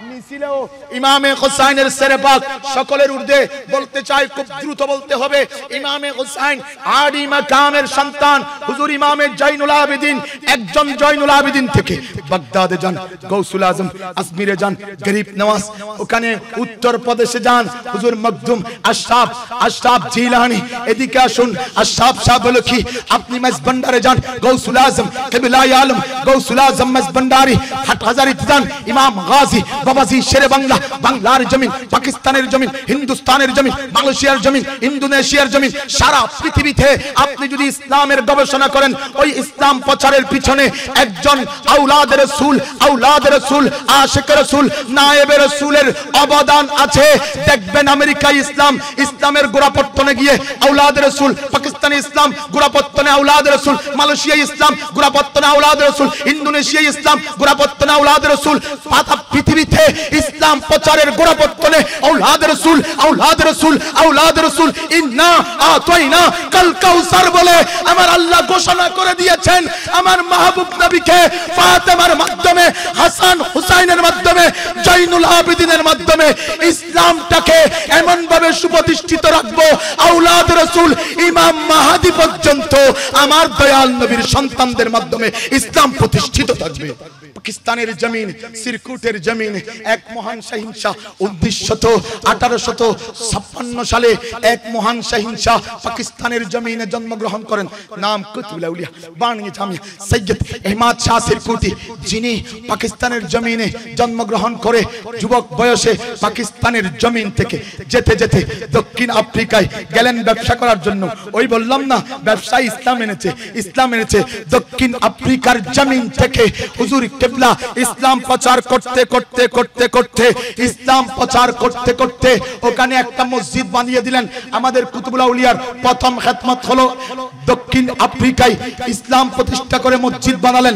মিছিলেও ইমামে হোসেনের ছেলে পাক সকলের ঊর্ধ্বে। বলতে চাই খুব দ্রুত বলতে হবে, ইমামে হোসেন আদি মাকামের সন্তান হুজুর ইমামে জাইনুল আবেদিন। একজন জাইনুল আবেদিন থেকে বাগদাদে যান, গৌসুল আজম আজমিরে যান, গরিব নওয়াজ ওখানে উত্তর প্রদেশে যান, হুজুর মখদুম আশরাফ জিলানী। এদিকে আসুন আশরাফ শাহ বলখি, আপনি মেজবান্ডারে যান, গৌসুল আজম কিবলাই আলম গৌসুল আজম মেজবান্ডারি হাটহাজারিতে যান, ইমাম গাজী বাবাজি শেরে বাংলা, বাংলার জমিন, পাকিস্তানের জমিন, হিন্দুস্তানের জমিন, মালয়েশিয়ার জমিন, ইন্দোনেশিয়ার জমিন, সারা পৃথিবীতে আপনি যদি ইসলামের গবেষণা করেন ওই ইসলাম প্রচারের পিছনে একজন আওলাদ রাসূল আশিক রাসূল নায়েবে রাসূলের অবদান আছে। দেখবেন আমেরিকায় ইসলামের গোড়াপত্তনে গিয়ে আওলাদ রাসূল, পাকিস্তানে ইসলাম গোড়াপত্তনে আওলাদ রাসূল, মালয়েশিয়ায় ইসলাম গোড়াপত্তনে আওলাদ রাসূল, ইন্দোনেশিয়ায় ইসলাম গোড়াপত্তনে আওলাদ রাসূল। পাতা পৃথিবীতে ইসলাম প্রচারের গোড়াপত্তনে আওলাদ রাসূল। ইন্না আতাইনা কাল কাউসার বলে আমার আল্লাহ ঘোষণা করে দিয়েছেন আমার মাহবুব নবীকে ফাতেমার মাধ্যমে, হাসান হুসাইনের মাধ্যমে, জাইনুল আবেদিনের মাধ্যমে ইসলামটাকে এমন ভাবে সুপ্রতিষ্ঠিত রাখবো আওলাদ রাসূল ইমাম মাহদী পর্যন্ত আমার দয়াল নবীর সন্তানদের মাধ্যমে ইসলাম প্রতিষ্ঠিত থাকবে। পাকিস্তানের জমিন, সিরকুটের জমিন, এক মহান শাহিনশাহ 1856 সালে এক মহান শাহিনশাহ পাকিস্তানের জমিনে জন্মগ্রহণ করেন। নাম কুতুবুল আউলিয়া বানিয়ে জামিয়া সৈয়দ আহমদ শাহ সিরকুটি, যিনি পাকিস্তানের জমিনে জন্মগ্রহণ করে যুবক বয়সে পাকিস্তানের জমিন থেকে যেতে যেতে দক্ষিণ আফ্রিকায় গেলেন ব্যবসা করার জন্য। ওই বললাম না ব্যবসায় ইসলাম এনেছে। দক্ষিণ আফ্রিকার জমিন থেকে হুজুর কিবলা ইসলাম প্রচার করতে ওখানে একটা মসজিদ বানিয়ে দিলেন। আমাদের কুতুবুল আউলিয়ার প্রথম খেদমত হলো দক্ষিণ আফ্রিকায় ইসলাম প্রতিষ্ঠা করে মসজিদ বানালেন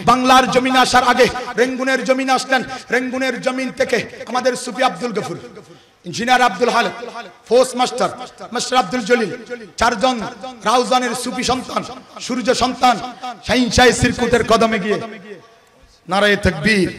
বাংলার জমিনে আসার আগে রেঙ্গুনের জমিনে আসলেন। রেঙ্গুনের জমিন থেকে আমাদের সুফি Abdul Gafur, engineer Abdul Khaled, force master Abdul Jalil, চারজন রাউজানের সুফি সন্তান, সূর্য সন্তান শাহিনশাহ সিরকুটের কদমে গিয়ে নারায়ে তাকবীর